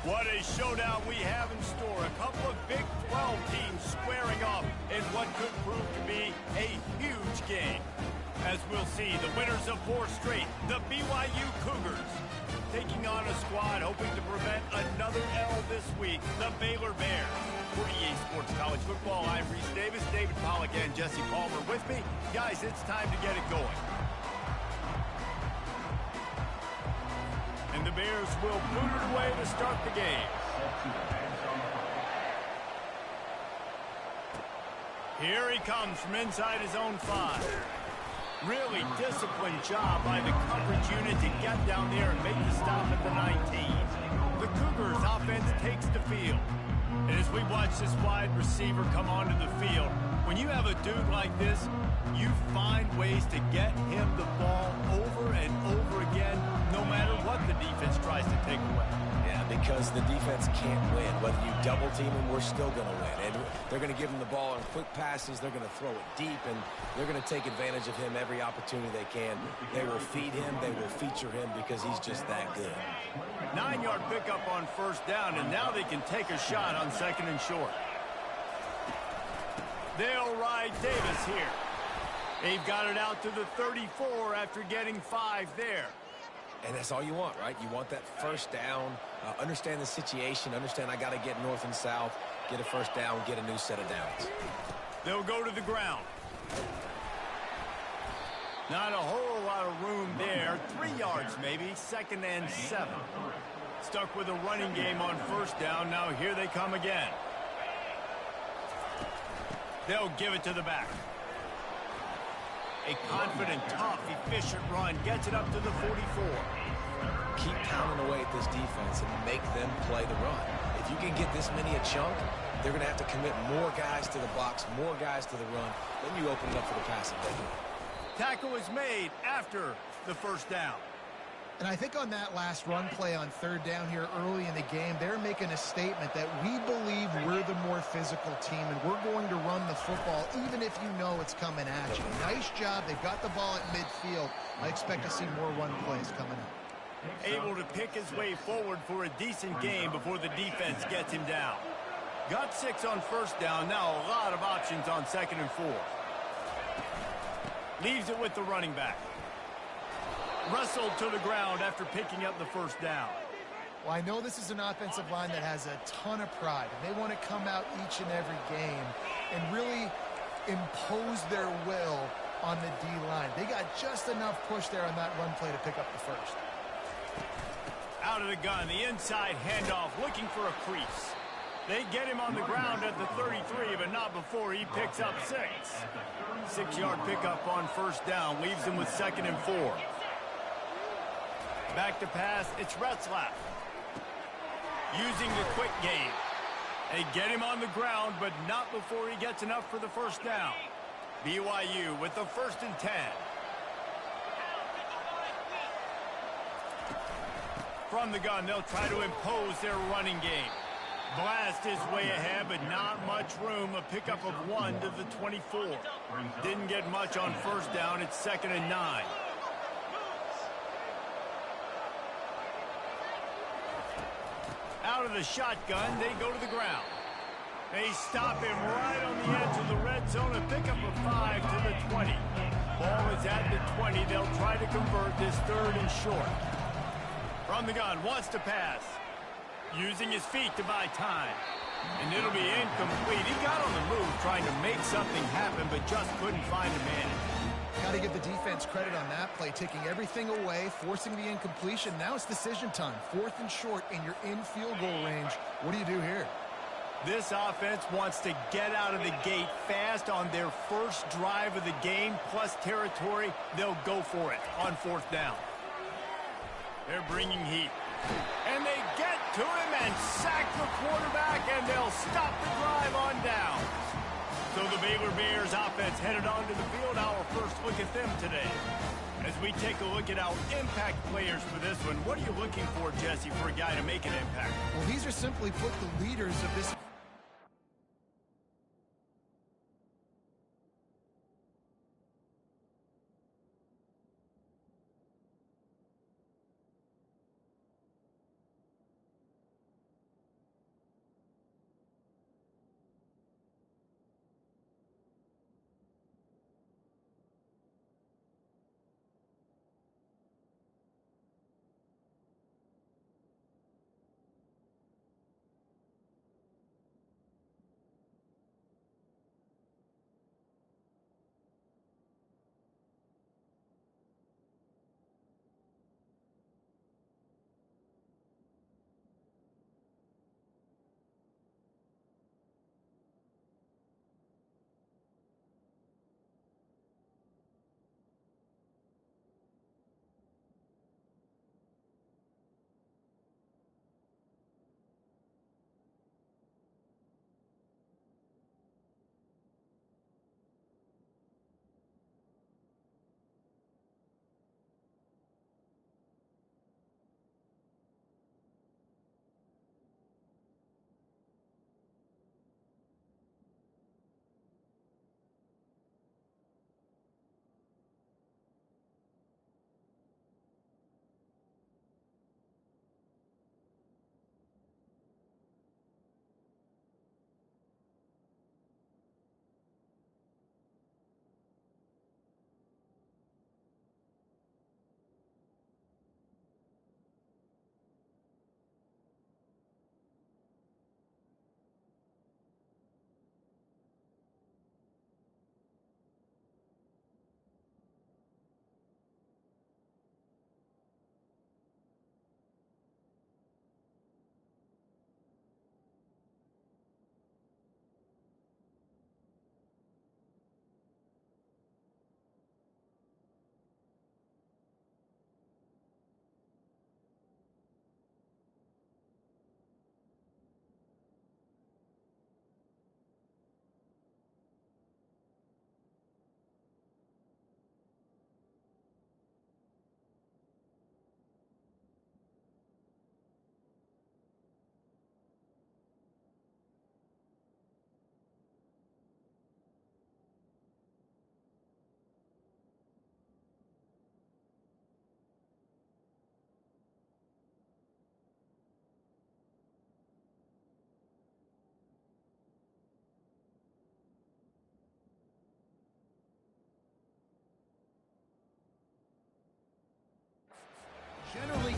Speaker 1: What a showdown we have in store. A couple of Big 12 teams squaring off in what could prove to be a huge game. As we'll see, the winners of 4 straight, the BYU Cougars, taking on a squad hoping to prevent another L this week, the Baylor Bears. For EA Sports College Football, I'm Reese Davis, David Pollack, and Jesse Palmer with me. Guys, it's time to get it going. And the Bears will boot it away to start the game. Here he comes from inside his own 5. Really disciplined job by the coverage unit to get down there and make the stop at the 19. The Cougars offense takes the field. And as we watch this wide receiver come onto the field, when you have a dude like this, you find ways to get him the ball over and over again, no matter what the defense tries to take away.
Speaker 2: Yeah, because the defense can't win. Whether you double team him, we're still going to win. And they're going to give him the ball in quick passes. They're going to throw it deep, and they're going to take advantage of him every opportunity they can. They will feed him. They will feature him because he's just that good.
Speaker 1: 9-yard pickup on first down, and now they can take a shot on 2nd and short. They'll ride Davis here. They've got it out to the 34 after getting 5 there.
Speaker 2: And that's all you want, right? You want that first down, understand the situation, understand I got to get north and south, get a first down, get a new set of downs.
Speaker 1: They'll go to the ground. Not a whole lot of room there. 3 yards maybe, 2nd and 7. Stuck with a running game on first down. Now here they come again. They'll give it to the back. A confident, tough, efficient run gets it up to the 44.
Speaker 2: Keep pounding away at this defense and make them play the run. If you can get this many a chunk, they're going to have to commit more guys to the box, more guys to the run. Then you open it up for the passing game.
Speaker 1: Tackle is made after the first down.
Speaker 3: And I think on that last run play on 3rd down here early in the game, they're making a statement that we believe we're the more physical team and we're going to run the football even if you know it's coming at you. Nice job. They've got the ball at midfield. I expect to see more run plays coming up.
Speaker 1: Able to pick his way forward for a decent game before the defense gets him down. Got 6 on first down. Now a lot of options on 2nd and 4. Leaves it with the running back. Wrestled to the ground after picking up the first down.
Speaker 3: Well, I know this is an offensive line that has a ton of pride, and they want to come out each and every game and really impose their will on the D-line. They got just enough push there on that run play to pick up the first.
Speaker 1: Out of the gun, the inside handoff, looking for a crease. They get him on the ground at the 33, but not before he picks up 6. 6-yard pickup on first down, leaves him with 2nd and 4. Back to pass, it's Retzlaff. Using the quick game. They get him on the ground, but not before he gets enough for the first down. BYU with the 1st and 10. From the gun, they'll try to impose their running game. Blast his way ahead, but not much room. A pickup of 1 to the 24. Didn't get much on first down. It's 2nd and 9. Out of the shotgun, they go to the ground. They stop him right on the edge of the red zone. A pickup of 5 to the 20. Ball is at the 20. They'll try to convert this 3rd and short. From the gun, wants to pass. Using his feet to buy time. And it'll be incomplete. He got on the move trying to make something happen, but just couldn't find a man.
Speaker 3: Got to give the defense credit on that play, taking everything away, forcing the incompletion. Now it's decision time. 4th and short, and you're in field goal range. What do you do here?
Speaker 1: This offense wants to get out of the gate fast on their first drive of the game, plus territory. They'll go for it on 4th down. They're bringing heat. And they get to him and sack the quarterback, and they'll stop the drive on down. So the Baylor Bears offense headed onto the field. Our first look at them today. As we take a look at our impact players for this one, what are you looking for, Jesse, for a guy to make an impact?
Speaker 3: Well, these are simply put the leaders of this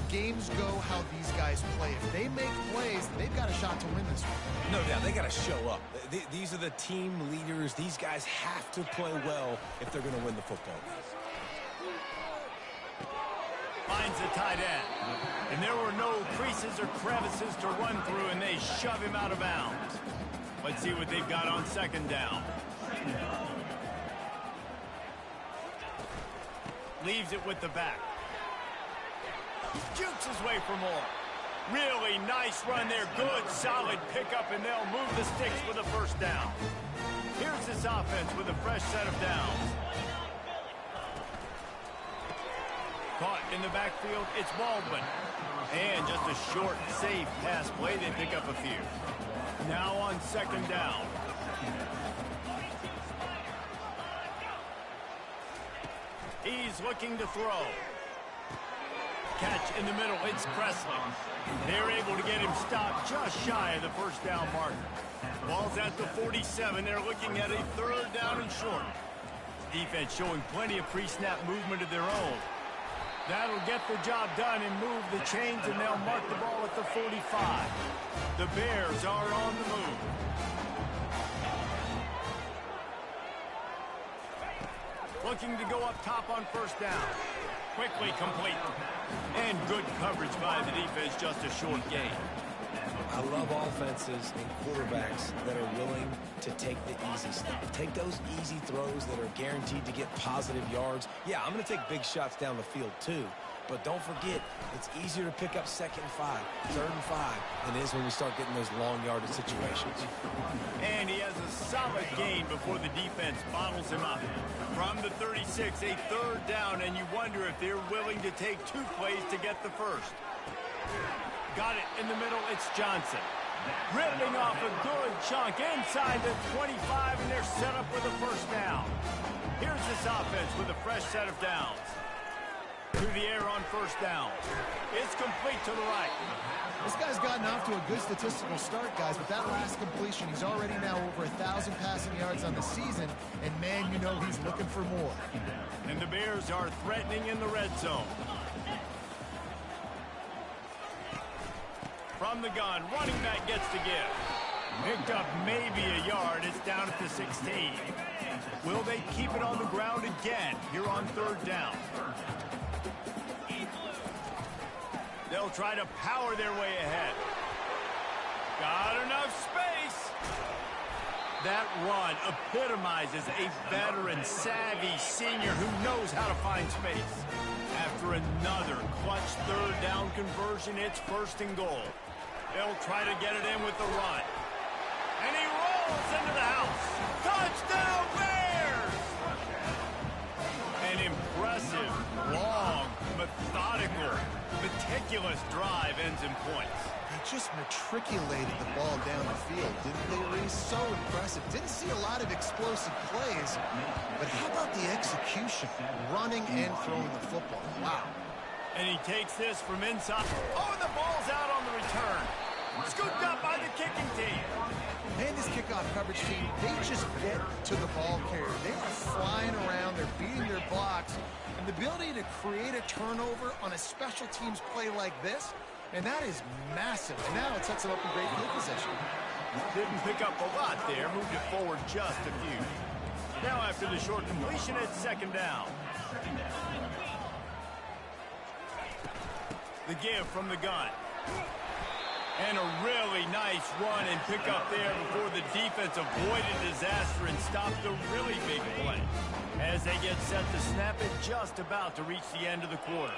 Speaker 3: games go how these guys play. If they make plays, they've got a shot to win this one.
Speaker 2: No doubt, they got to show up. These are the team leaders. These guys have to play well if they're going to win the football.
Speaker 1: Finds the tight end. And there were no creases or crevices to run through, and they shove him out of bounds. Let's see what they've got on second down. Leaves it with the back. Jukes his way for more. Really nice run there. Good, solid pickup, and they'll move the sticks for the first down. Here's this offense with a fresh set of downs. Caught in the backfield, it's Baldwin. And just a short, safe pass play. They pick up a few. Now on second down. He's looking to throw. Catch in the middle, it's Presley. They're able to get him stopped just shy of the first down marker. Ball's at the 47. They're looking at a third down and short. Defense showing plenty of pre-snap movement of their own. That'll get the job done and move the chains, and they'll mark the ball at the 45. The Bears are on the move. Looking to go up top on first down. Quickly complete. And good coverage by the defense, just a short gain.
Speaker 2: I love offenses and quarterbacks that are willing to take the easy stuff. Take those easy throws that are guaranteed to get positive yards. Yeah, I'm going to take big shots down the field too. But don't forget, it's easier to pick up second and 5, third and 5 than it is when we start getting those long yardage situations.
Speaker 1: And he has a solid gain before the defense bottles him up. From the 36, a third down, and you wonder if they're willing to take 2 plays to get the first. Got it in the middle, it's Johnson. Ripping off a good chunk inside the 25, and they're set up with a first down. Here's this offense with a fresh set of downs. Through the air on first down. It's complete to the right.
Speaker 3: This guy's gotten off to a good statistical start, guys. With that last completion, he's already now over 1,000 passing yards on the season, and man, you know he's looking for more.
Speaker 1: And the Bears are threatening in the red zone. From the gun, running back gets to give. Picked up maybe a yard. It's down at the 16. Will they keep it on the ground again here on third down? They'll try to power their way ahead. Got enough space. That run epitomizes a veteran, savvy senior who knows how to find space. After another clutch third down conversion, it's first and goal. They'll try to get it in with the run. And he rolls into the house. Touchdown, Bears! An impressive, long, methodical, meticulous drive ends in points.
Speaker 3: They just matriculated the ball down the field, didn't they, Reese? So impressive. Didn't see a lot of explosive plays, but how about the execution? Running and throwing the football. Wow.
Speaker 1: And he takes this from inside. Oh, the ball's out on the return. Scooped up by the kicking team.
Speaker 3: And this kickoff coverage team, they just get to the ball carrier. They are flying around. They're beating their blocks. And the ability to create a turnover on a special teams play like this, and that is massive. And now it sets them up in great field position.
Speaker 1: Didn't pick up a lot there. Moved it forward just a few. Now after the short completion, it's second down. The give from the gun. And a really nice run and pick up there before the defense avoided disaster and stopped a really big play. As they get set to snap it, just about to reach the end of the quarter.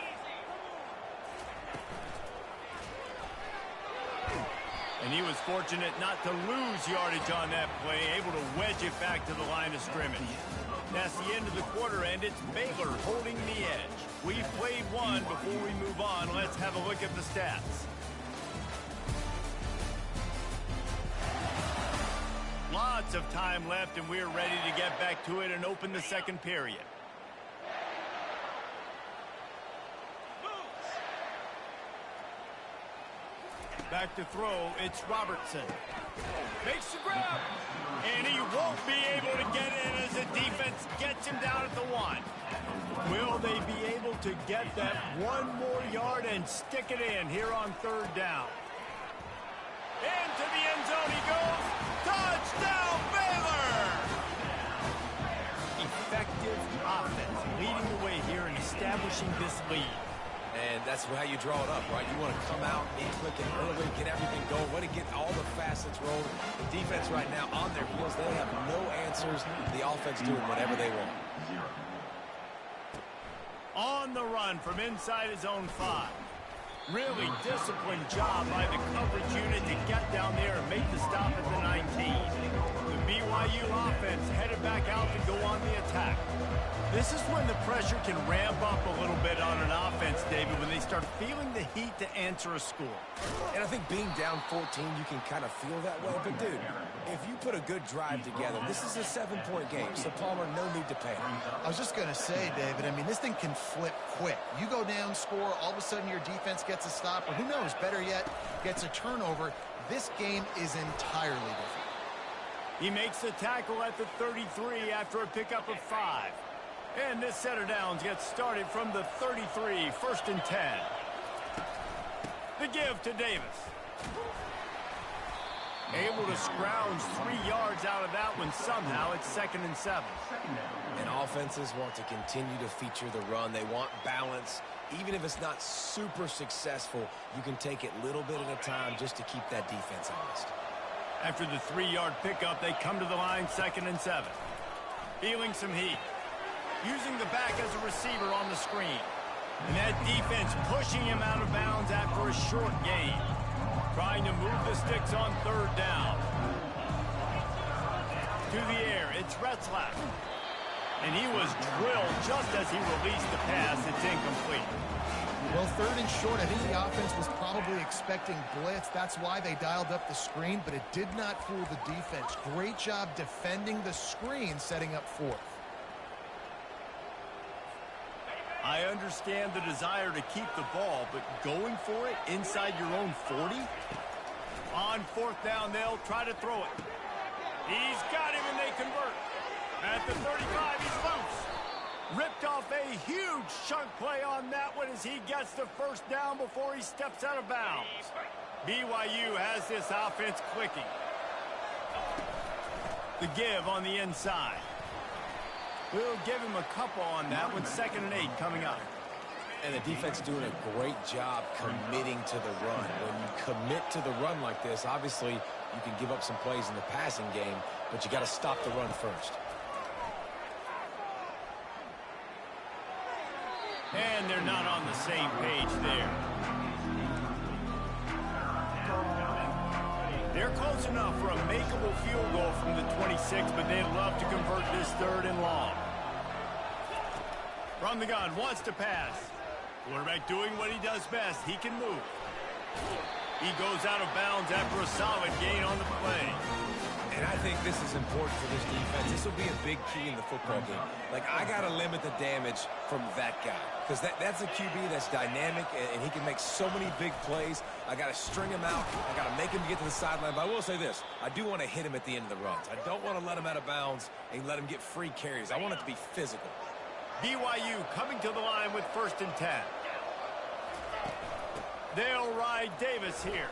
Speaker 1: And he was fortunate not to lose yardage on that play, able to wedge it back to the line of scrimmage. That's the end of the quarter, and it's Baylor holding the edge. We've played one. Before we move on, let's have a look at the stats. Lots of time left, and we're ready to get back to it and open the second period. Back to throw, it's Robertson. Makes the grab, and he won't be able to get in as the defense gets him down at the 1. Will they be able to get that one more yard and stick it in here on third down. Into the end zone he goes. Touchdown, Baylor! Effective offense leading the way here and establishing this lead.
Speaker 2: And that's how you draw it up, right? You want to come out and click it early, get everything going, want to get all the facets rolled. The defense right now on their heels, they have no answers. The offense doing whatever they want.
Speaker 1: On the run from inside his own 5. Really disciplined job by the coverage unit to get down there and make the stop at the 19. The BYU offense headed back out to go on the attack. This is when the pressure can ramp up a little bit on an offense, David, when they start feeling the heat to answer a score.
Speaker 2: And I think being down 14, you can kind of feel that way. But, dude, if you put a good drive together, this is a 7-point game. So, Palmer, no need to panic.
Speaker 3: I was just going to say, David, I mean, this thing can flip quick. You go down, score, all of a sudden your defense gets a stop, or who knows, better yet, gets a turnover. This game is entirely different.
Speaker 1: He makes the tackle at the 33 after a pickup of 5. And this set of downs gets started from the 33, 1st and 10. The give to Davis. Able to scrounge 3 yards out of that one somehow. It's 2nd and 7.
Speaker 2: And offenses want to continue to feature the run. They want balance. Even if it's not super successful, you can take it little bit at a time just to keep that defense honest.
Speaker 1: After the 3-yard pickup, they come to the line 2nd and 7. Feeling some heat. Using the back as a receiver on the screen. And that defense pushing him out of bounds after a short gain. Trying to move the sticks on 3rd down. To the air, it's Retzlaff. And he was drilled just as he released the pass. It's incomplete.
Speaker 3: Well, 3rd and short, I think the offense was probably expecting blitz. That's why they dialed up the screen, but it did not fool the defense. Great job defending the screen, setting up 4th.
Speaker 1: I understand the desire to keep the ball, but going for it inside your own 40? On 4th down, they'll try to throw it. He's got him, and they convert. At the 35, he's loose. Ripped off a huge chunk play on that one as he gets the 1st down before he steps out of bounds. BYU has this offense clicking. The give on the inside. We'll give him a couple on that one. 2nd and 8 coming up.
Speaker 2: And the defense doing a great job committing to the run. When you commit to the run like this, obviously you can give up some plays in the passing game, but you got to stop the run first.
Speaker 1: And they're not on the same page there. They're close enough for a makeable field goal from the 26, but they'd love to convert this 3rd and long. From the gun, wants to pass. Quarterback doing what he does best. He can move. He goes out of bounds after a solid gain on the play.
Speaker 2: And I think this is important for this defense. This will be a big key in the football game. Like, I got to limit the damage from that guy. Because that's a QB that's dynamic, and he can make so many big plays. I got to string him out. I got to make him get to the sideline. But I will say this. I do want to hit him at the end of the runs. I don't want to let him out of bounds and let him get free carries. I want it to be physical.
Speaker 1: BYU coming to the line with 1st and 10. They'll ride Davis here.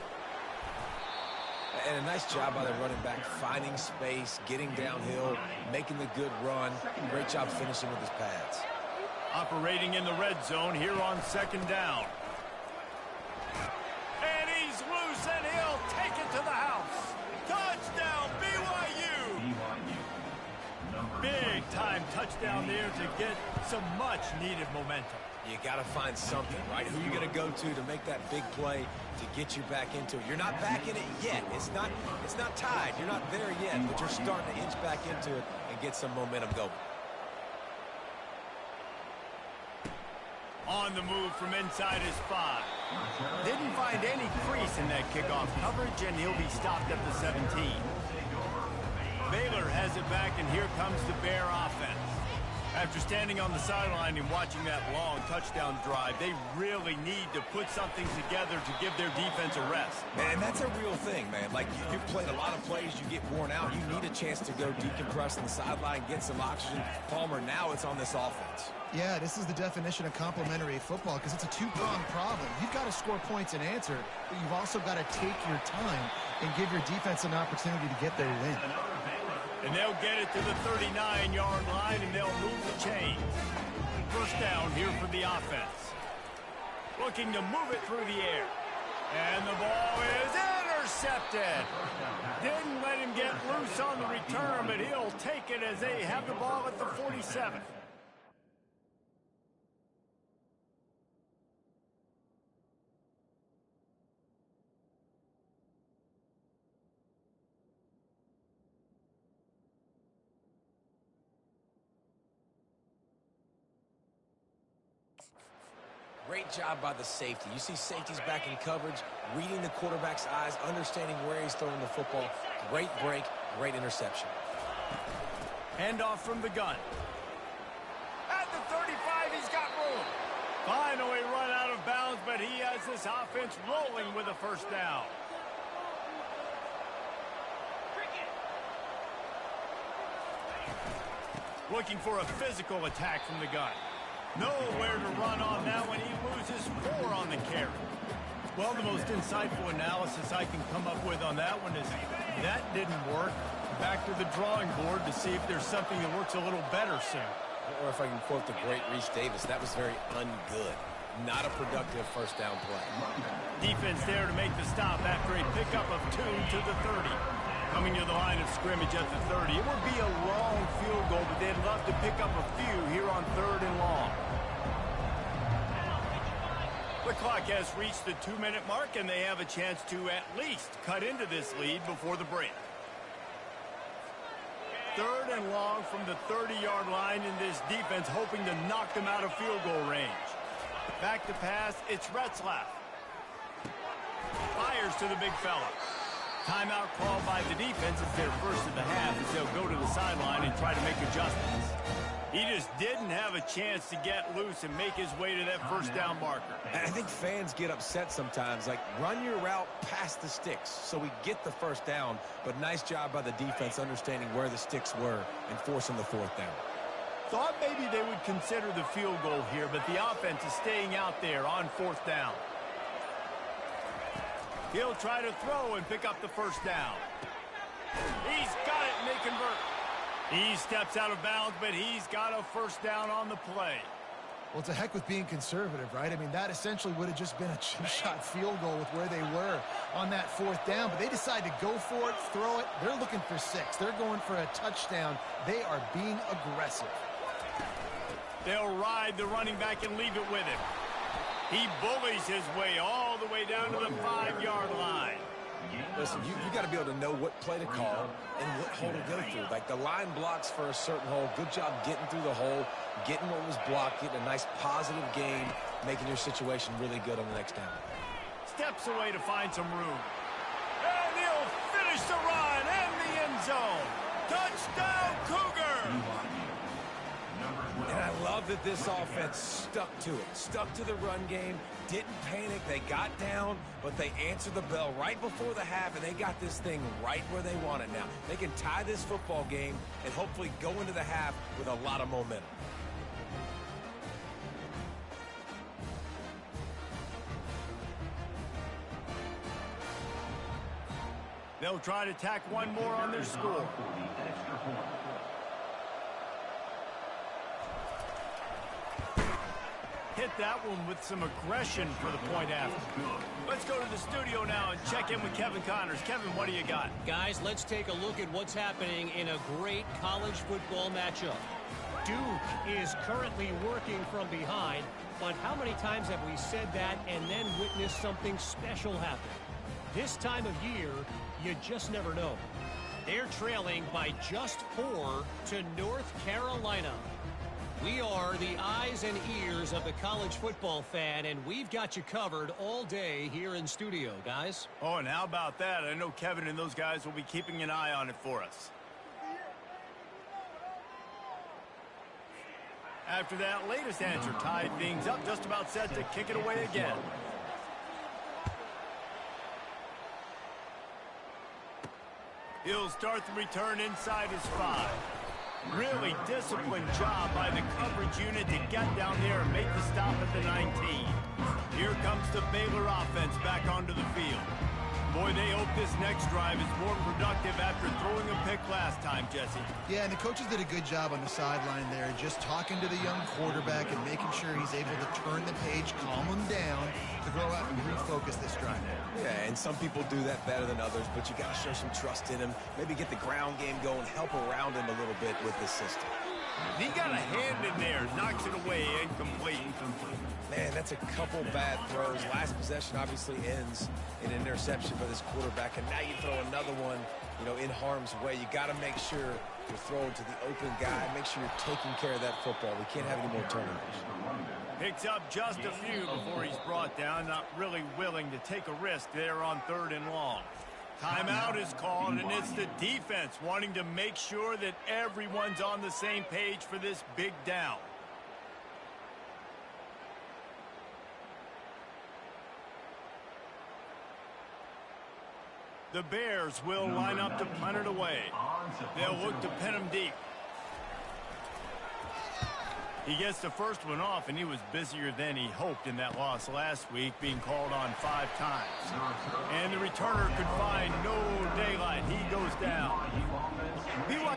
Speaker 2: And a nice job by the running back, finding space, getting downhill, making the good run. Great job finishing with his pads.
Speaker 1: Operating in the red zone here on 2nd down. And he's loose, and he'll take it to the house. Touchdown, BYU! Big-time touchdown there to get some much-needed momentum.
Speaker 2: You got to find something, right? Who you going to go to make that big play to get you back into it? You're not back in it yet. It's not tied. You're not there yet, but you're starting to inch back into it and get some momentum going.
Speaker 1: On the move from inside his 5. Didn't find any crease in that kickoff coverage, and he'll be stopped at the 17. Baylor has it back, and here comes the Bear offense. After standing on the sideline and watching that long touchdown drive, they really need to put something together to give their defense a rest.
Speaker 2: And that's a real thing, man. Like, you've played a lot of plays, you get worn out. You need a chance to go decompress on the sideline, get some oxygen. Palmer, now it's on this offense.
Speaker 3: Yeah, this is the definition of complementary football because it's a two-pronged problem. You've got to score points and answer, but you've also got to take your time and give your defense an opportunity to get their win.
Speaker 1: And they'll get it to the 39-yard line, and they'll move the chains. First down here for the offense. Looking to move it through the air. And the ball is intercepted. Didn't let him get loose on the return, but he'll take it as they have the ball at the 47.
Speaker 2: Great job by the safety. You see safeties back in coverage, reading the quarterback's eyes, understanding where he's throwing the football. Great break, great interception.
Speaker 1: Handoff from the gun. At the 35, he's got room. Finally run out of bounds, but he has this offense rolling with a first down. Looking for a physical attack from the gun. Nowhere to run on that one. He loses 4 on the carry. Well, the most insightful analysis I can come up with on that one is that didn't work. Back to the drawing board to see if there's something that works a little better soon.
Speaker 2: Or if I can quote the great Reese Davis, that was very ungood. Not a productive first down play.
Speaker 1: Defense there to make the stop after a pickup of 2 to the 30. Coming to the line of scrimmage at the 30. It would be a long field goal, but they'd love to pick up a few here on 3rd and long. The clock has reached the 2-minute mark, and they have a chance to at least cut into this lead before the break. 3rd and long from the 30-yard line, in this defense hoping to knock them out of field goal range. Back to pass, it's Retzlaff. Fires to the big fella. Timeout called by the defense. It's their first of the half as they'll go to the sideline and try to make adjustments. He just didn't have a chance to get loose and make his way to that first down marker.
Speaker 2: I think fans get upset sometimes, like run your route past the sticks so we get the first down, but nice job by the defense understanding where the sticks were and forcing the 4th down.
Speaker 1: Thought maybe they would consider the field goal here, but the offense is staying out there on 4th down. He'll try to throw and pick up the first down. He's got it, and they convert. He steps out of bounds, but he's got a first down on the play.
Speaker 3: Well, to heck with being conservative, right? I mean, that essentially would have just been a chip-shot field goal with where they were on that 4th down, but they decide to go for it, throw it. They're looking for 6. They're going for a touchdown. They are being aggressive.
Speaker 1: They'll ride the running back and leave it with him. He bullies his way all the way down to the 5-yard line.
Speaker 2: Listen, you got to be able to know what play to call and what hole to go through. Like the line blocks for a certain hole. Good job getting through the hole, getting what was blocked, getting a nice positive gain, making your situation really good on the next down.
Speaker 1: Steps away to find some room. And he'll finish the run and the end zone. Touchdown, Cougar!
Speaker 2: And I love that this offense stuck to it, stuck to the run game, didn't panic. They got down, but they answered the bell right before the half, and they got this thing right where they want it now. They can tie this football game and hopefully go into the half with a lot of momentum.
Speaker 1: They'll try to tack one more on their score. Hit that one with some aggression for the point after. Let's go to the studio now and check in with Kevin Connors. Kevin, what do you got?
Speaker 4: Guys, let's take a look at what's happening in a great college football matchup. Duke is currently working from behind, but how many times have we said that and then witnessed something special happen? This time of year, you just never know. They're trailing by just 4 to North Carolina. We are the eyes and ears of the college football fan, and we've got you covered all day here in studio, guys.
Speaker 1: Oh, and how about that? I know Kevin and those guys will be keeping an eye on it for us. After that latest answer tied things up, just about set to kick it away again. He'll start the return inside his 5. Really disciplined job by the coverage unit to get down there and make the stop at the 19. Here comes the Baylor offense back onto the field. Boy, they hope this next drive is more productive after throwing a pick last time, Jesse.
Speaker 3: Yeah, and the coaches did a good job on the sideline there, just talking to the young quarterback and making sure he's able to turn the page, calm him down, to go out and refocus this drive.
Speaker 2: Yeah, and some people do that better than others, but you got to show some trust in him, maybe get the ground game going, help around him a little bit with this system.
Speaker 1: He got a hand in there, knocks it away, incomplete.
Speaker 2: Man, that's a couple bad throws. Last possession obviously ends in an interception for this quarterback, and now you throw another one, in harm's way. You got to make sure you're throwing to the open guy. Make sure you're taking care of that football. We can't have any more turnovers.
Speaker 1: Picks up just a few before he's brought down. Not really willing to take a risk there on 3rd and long. Timeout is called, and it's the defense wanting to make sure that everyone's on the same page for this big down. The Bears will line up to punt it away. They'll look to pin him deep. He gets the first one off, and he was busier than he hoped in that loss last week, being called on 5 times. And the returner could find no daylight. He goes down. BYU.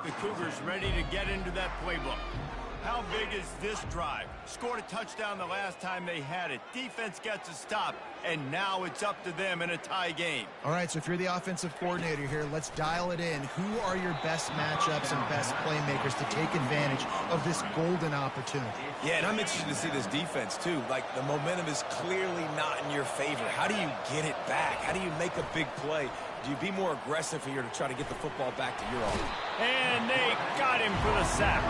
Speaker 1: The Cougars ready to get into that playbook. How big is this drive? Scored a touchdown the last time they had it. Defense gets a stop, and now it's up to them in a tie game.
Speaker 3: All right, so if you're the offensive coordinator here, let's dial it in. Who are your best matchups and best playmakers to take advantage of this golden opportunity?
Speaker 2: Yeah, and I'm interested to see this defense, too. Like, the momentum is clearly not in your favor. How do you get it back? How do you make a big play? Do you be more aggressive here to try to get the football back to your own?
Speaker 1: And they got him for the sack.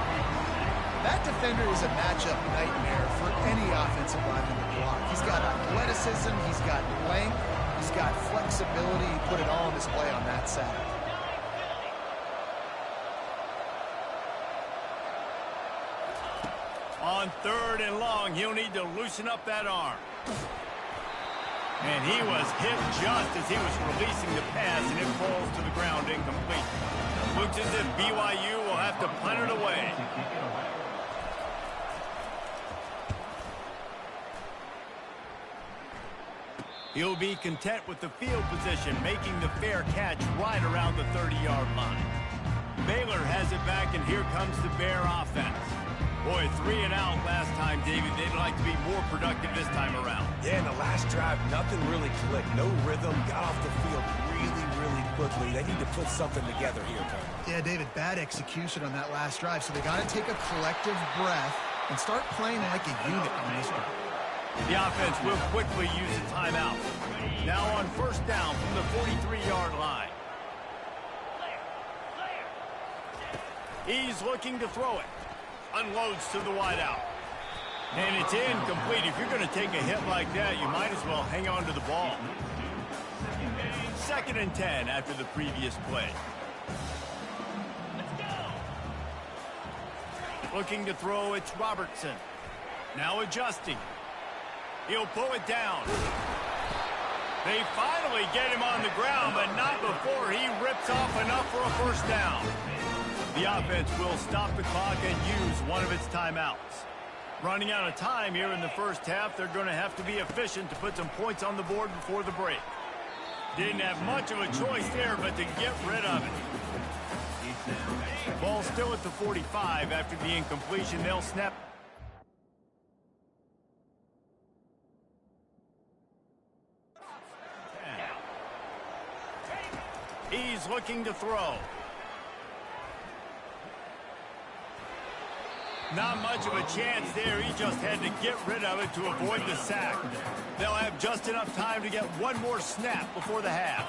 Speaker 3: That defender is a matchup nightmare for any offensive lineman to block. He's got athleticism, he's got length, he's got flexibility. He put it all on display on that sack.
Speaker 1: On 3rd and long, he'll need to loosen up that arm. And he was hit just as he was releasing the pass, and it falls to the ground incomplete. Looks as if BYU will have to punt it away. He'll be content with the field position, making the fair catch right around the 30-yard line. Baylor has it back, and here comes the Bear offense. Boy, 3 and out last time, David. They'd like to be more productive this time around.
Speaker 2: Yeah, in the last drive, nothing really clicked. No rhythm. Got off the field really quickly. They need to put something together here, man.
Speaker 3: Yeah, David, bad execution on that last drive, so they got to take a collective breath and start playing like a unit on this one.
Speaker 1: The offense will quickly use a timeout. Now on first down from the 43-yard line. He's looking to throw it. Unloads to the wideout. And it's incomplete. If you're going to take a hit like that, you might as well hang on to the ball. 2nd and 10 after the previous play. Looking to throw, it's Robertson. Now adjusting. He'll pull it down. They finally get him on the ground, but not before he rips off enough for a first down. The offense will stop the clock and use one of its timeouts. Running out of time here in the first half, they're going to have to be efficient to put some points on the board before the break. Didn't have much of a choice there, but to get rid of it. Ball still at the 45 after the incompletion. They'll snap. He's looking to throw. Not much of a chance there. He just had to get rid of it to avoid the sack. They'll have just enough time to get one more snap before the half.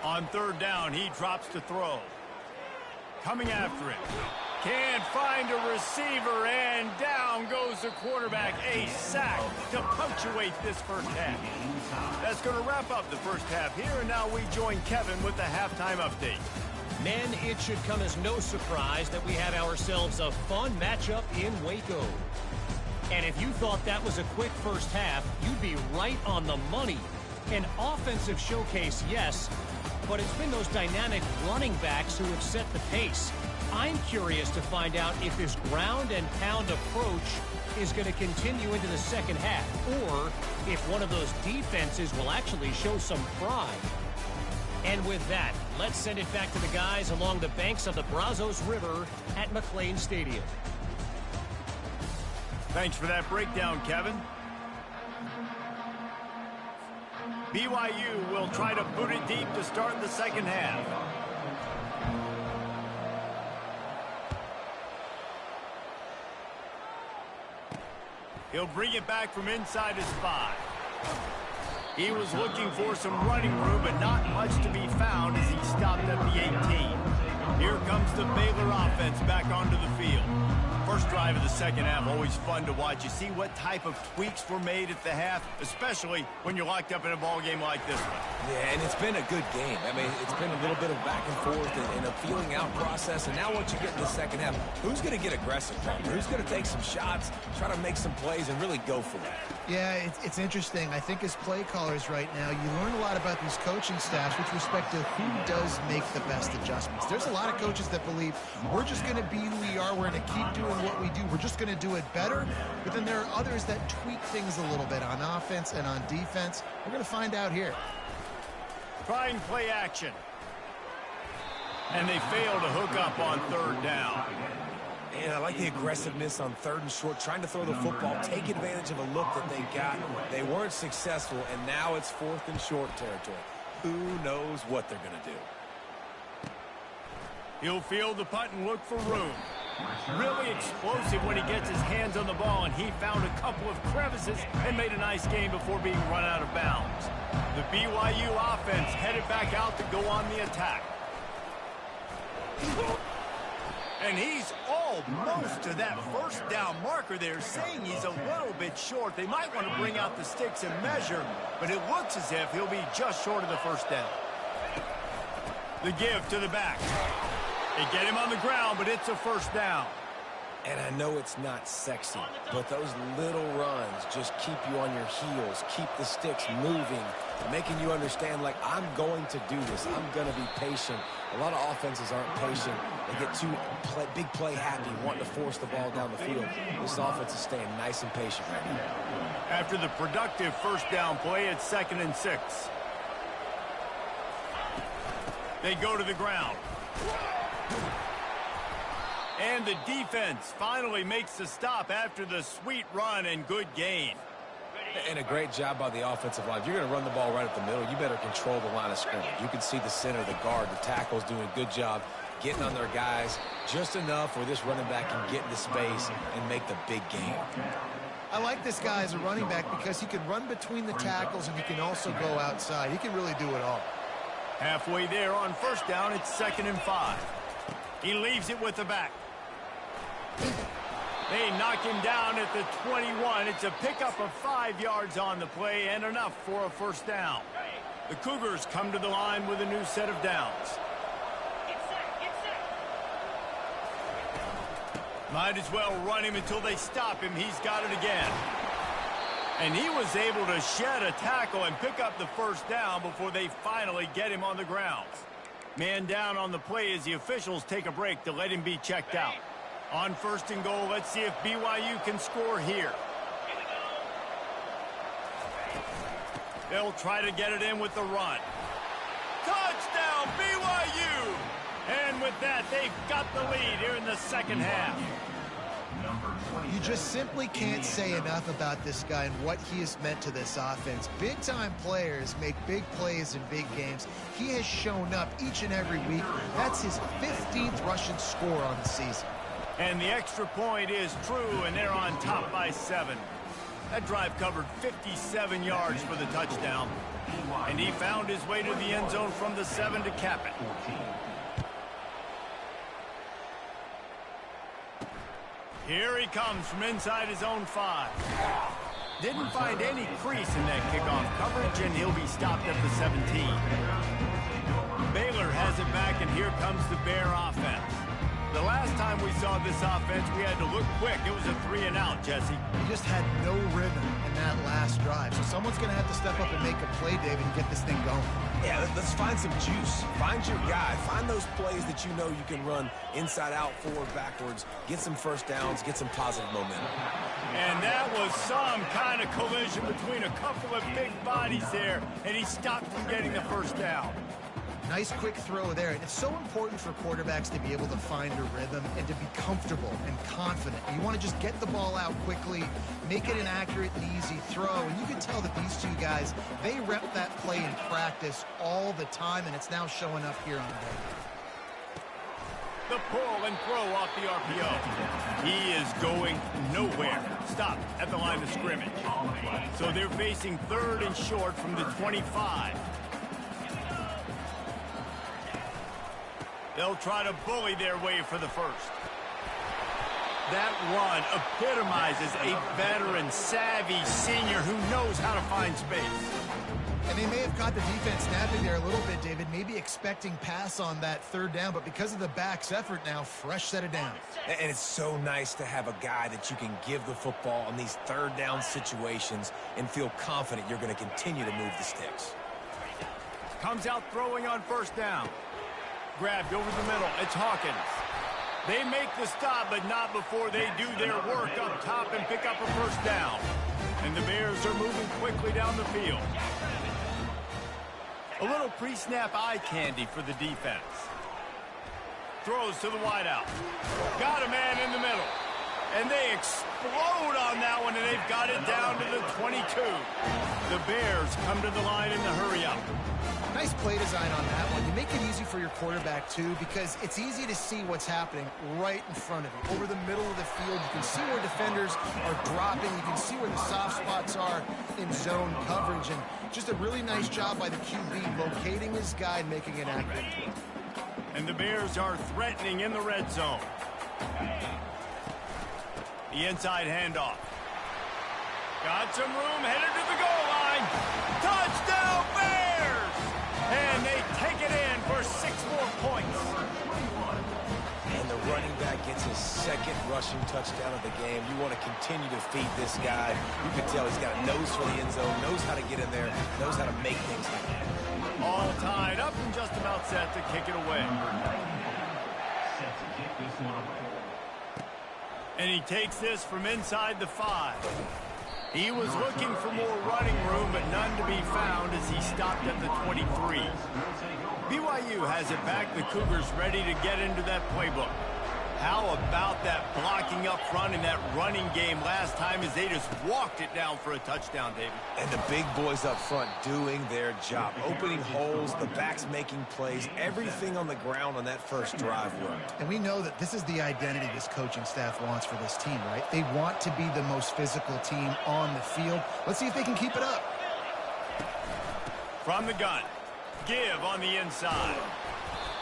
Speaker 1: On 3rd down, he drops to throw. Coming after it. Can't find a receiver, and down goes the quarterback. A sack to punctuate this first half. That's going to wrap up the first half here, and now we join Kevin with the halftime update.
Speaker 4: Men, it should come as no surprise that we have ourselves a fun matchup in Waco. And if you thought that was a quick first half, you'd be right on the money. An offensive showcase, yes, but it's been those dynamic running backs who have set the pace. I'm curious to find out if this ground and pound approach is going to continue into the second half, or if one of those defenses will actually show some pride. And with that, let's send it back to the guys along the banks of the Brazos River at McLean Stadium.
Speaker 1: Thanks for that breakdown, Kevin. BYU will try to boot it deep to start the second half. He'll bring it back from inside his 5. He was looking for some running room, but not much to be found as he stopped at the 18. Here comes the Baylor offense back onto the field. First drive of the second half, always fun to watch. You see what type of tweaks were made at the half, especially when you're locked up in a ball game like this one.
Speaker 2: Yeah, and it's been a good game. I mean, it's been a little bit of back and forth and a feeling out process. And now once you get in the second half, who's going to get aggressive, Palmer? Who's going to take some shots, try to make some plays, and really go for it?
Speaker 3: Yeah, it's interesting. I think as play callers right now, you learn a lot about these coaching staffs with respect to who does make the best adjustments. There's a lot of coaches that believe we're just going to be who we are. We're going to keep doing what we do. We're just going to do it better. But then there are others that tweak things a little bit on offense and on defense. We're going to find out here.
Speaker 1: Trying play action. And they fail to hook up on 3rd down.
Speaker 2: And I like the aggressiveness on 3rd and short, trying to throw the football, take advantage of a look that they got. They weren't successful, and now it's 4th and short territory. Who knows what they're going to do?
Speaker 1: He'll field the punt and look for room. Really explosive when he gets his hands on the ball, and he found a couple of crevices and made a nice gain before being run out of bounds. The BYU offense headed back out to go on the attack. And he's almost to that first down marker there, saying he's a little bit short. They might want to bring out the sticks and measure, but it looks as if he'll be just short of the first down. The give to the back. They get him on the ground, but it's a first down.
Speaker 2: And I know it's not sexy, but those little runs just keep you on your heels, keep the sticks moving, making you understand, like, I'm going to do this. I'm going to be patient. A lot of offenses aren't patient. They get too big play happy, wanting to force the ball down the field. This offense is staying nice and patient right now.
Speaker 1: After the productive first down play, it's 2nd and 6. They go to the ground. And the defense finally makes the stop after the sweet run and good gain.
Speaker 2: And a great job by the offensive line. If you're going to run the ball right at the middle, you better control the line of scrimmage. You can see the center, the guard, the tackles doing a good job getting on their guys just enough where this running back can get into space and make the big game.
Speaker 3: I like this guy as a running back because he can run between the tackles and he can also go outside. He can really do it all.
Speaker 1: Halfway there on first down, it's 2nd and 5. He leaves it with the back. They knock him down at the 21. It's a pickup of 5 yards on the play and enough for a first down. The Cougars come to the line with a new set of downs. Might as well run him until they stop him. He's got it again. And he was able to shed a tackle and pick up the first down before they finally get him on the ground. Man down on the play as the officials take a break to let him be checked out. On 1st and goal, let's see if BYU can score here. They'll try to get it in with the run. Touchdown, BYU! And with that, they've got the lead here in the second half.
Speaker 3: You just simply can't say enough about this guy and what he has meant to this offense. Big-time players make big plays in big games. He has shown up each and every week. That's his 15th rushing score on the season.
Speaker 1: And the extra point is true, and they're on top by 7. That drive covered 57 yards for the touchdown. And he found his way to the end zone from the 7 to cap it. Here he comes from inside his own 5. Didn't find any crease in that kickoff coverage, and he'll be stopped at the 17. Baylor has it back, and here comes the Bear offense. The last time we saw this offense, we had to look quick. It was a 3-and-out, Jesse.
Speaker 3: He just had no rhythm in that last drive. So someone's going to have to step up and make a play, David, and get this thing going.
Speaker 2: Yeah, let's find some juice. Find your guy. Find those plays that you know you can run inside out, forward, backwards. Get some first downs. Get some positive momentum.
Speaker 1: And that was some kind of collision between a couple of big bodies there, and he stopped from getting the first down.
Speaker 3: Nice quick throw there. And it's so important for quarterbacks to be able to find a rhythm and to be comfortable and confident. You want to just get the ball out quickly, make it an accurate and easy throw. And you can tell that these two guys, they rep that play in practice all the time, and it's now showing up here on the day.
Speaker 1: The pull and throw off the RPO. He is going nowhere. Stop at the line of scrimmage. So they're facing 3rd and short from the 25. They'll try to bully their way for the first. That run epitomizes a veteran, savvy senior who knows how to find space.
Speaker 3: And they may have caught the defense snapping there a little bit, David, maybe expecting pass on that 3rd down, but because of the back's effort now, fresh set of down.
Speaker 2: And it's so nice to have a guy that you can give the football on these 3rd down situations and feel confident you're going to continue to move the sticks.
Speaker 1: Comes out throwing on 1st down. Grabbed over the middle. It's Hawkins. They make the stop, but not before they do their work up top and pick up a first down. And the Bears are moving quickly down the field. A little pre-snap eye candy for the defense. Throws to the wideout. Got a man in the middle. And they explode on that one, and they've got it down to the 22. The Bears come to the line in the hurry-up.
Speaker 3: Nice play design on that one. You make it easy for your quarterback, too, because it's easy to see what's happening right in front of you. Over the middle of the field, you can see where defenders are dropping. You can see where the soft spots are in zone coverage. And just a really nice job by the QB locating his guy and making it accurate.
Speaker 1: And the Bears are threatening in the red zone. The inside handoff. Got some room, headed to the goal line. Touchdown, Bears! And they take it in for 6 more points.
Speaker 2: And the running back gets his 2nd rushing touchdown of the game. You want to continue to feed this guy. You can tell he's got a nose for the end zone, knows how to get in there, knows how to make things happen.
Speaker 1: All tied up and just about set to kick it away.
Speaker 5: Set to kick this one away.
Speaker 1: And he takes this from inside the 5. He was looking for more running room, but none to be found as he stopped at the 23. BYU has it back. The Cougars ready to get into that playbook. How about that blocking up front in that running game last time as they just walked it down for a touchdown, David?
Speaker 2: And the big boys up front doing their job. Opening holes, the backs making plays, everything on the ground on that first drive worked.
Speaker 3: And we know that this is the identity this coaching staff wants for this team, right? They want to be the most physical team on the field. Let's see if they can keep it up.
Speaker 1: From the gun, give on the inside.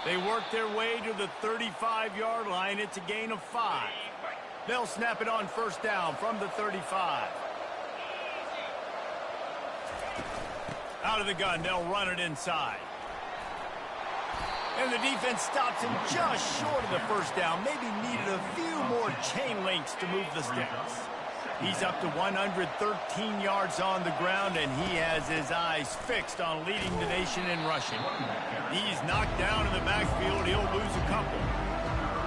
Speaker 1: They work their way to the 35-yard line. It's a gain of 5. They'll snap it on first down from the 35. Out of the gun, they'll run it inside. And the defense stops him just short of the first down. Maybe needed a few more chain links to move the sticks. He's up to 113 yards on the ground, and he has his eyes fixed on leading the nation in rushing. He's knocked down in the backfield. He'll lose a couple.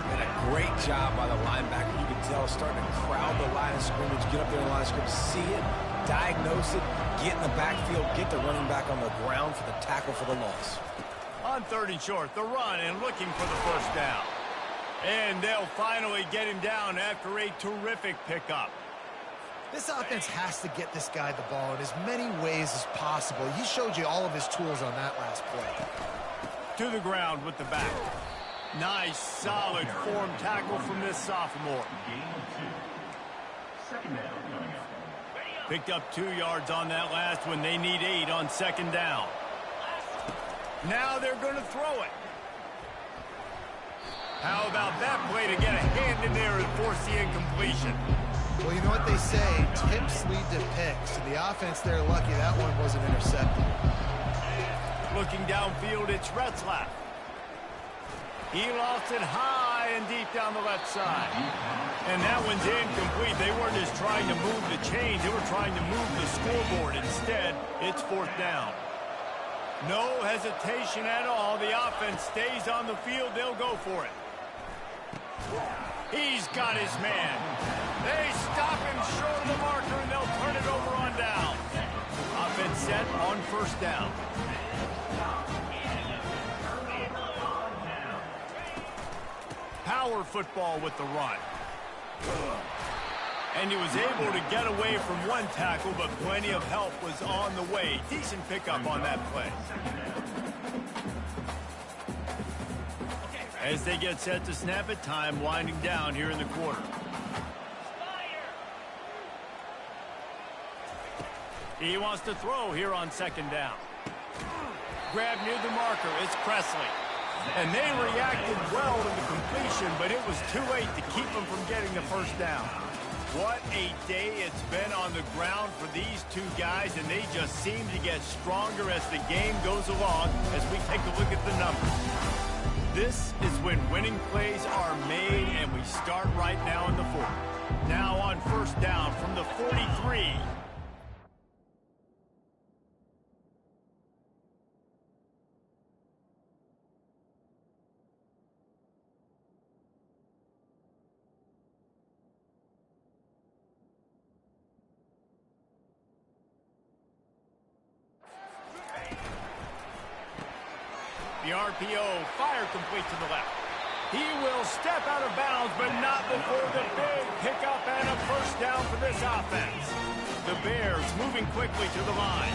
Speaker 2: And a great job by the linebacker. You can tell starting to crowd the line of scrimmage, get up there in the line of scrimmage, see it, diagnose it, get in the backfield, get the running back on the ground for the tackle for the loss.
Speaker 1: On 3rd and short, the run and looking for the first down. And they'll finally get him down after a terrific pickup.
Speaker 3: This offense has to get this guy the ball in as many ways as possible. He showed you all of his tools on that last play.
Speaker 1: To the ground with the back. Nice, solid form tackle from this sophomore. Picked up 2 yards on that last one. They need 8 on 2nd down. Now they're going to throw it. How about that play to get a hand in there and force the incompletion?
Speaker 3: Well, you know what they say, tips lead to picks. And the offense, they're lucky that one wasn't intercepted.
Speaker 1: Looking downfield, it's Retzlaff. He lost it high and deep down the left side. And that one's incomplete. They weren't just trying to move the chains. They were trying to move the scoreboard. Instead, it's 4th down. No hesitation at all. The offense stays on the field. They'll go for it. He's got his man. They stop him short of the marker, and they'll turn it over on down. Offense set on 1st down. Power football with the run. And he was able to get away from one tackle, but plenty of help was on the way. Decent pickup on that play. As they get set to snap it, time winding down here in the quarter. He wants to throw here on 2nd down. Grab near the marker. It's Presley. And they reacted well to the completion, but it was too late to keep them from getting the first down. What a day it's been on the ground for these two guys, and they just seem to get stronger as the game goes along as we take a look at the numbers. This is when winning plays are made, and we start right now in the 4th. Now on 1st down from the 43. The RPO, fire complete to the left. He will step out of bounds, but not before the big pickup and a first down for this offense. The Bears moving quickly to the line.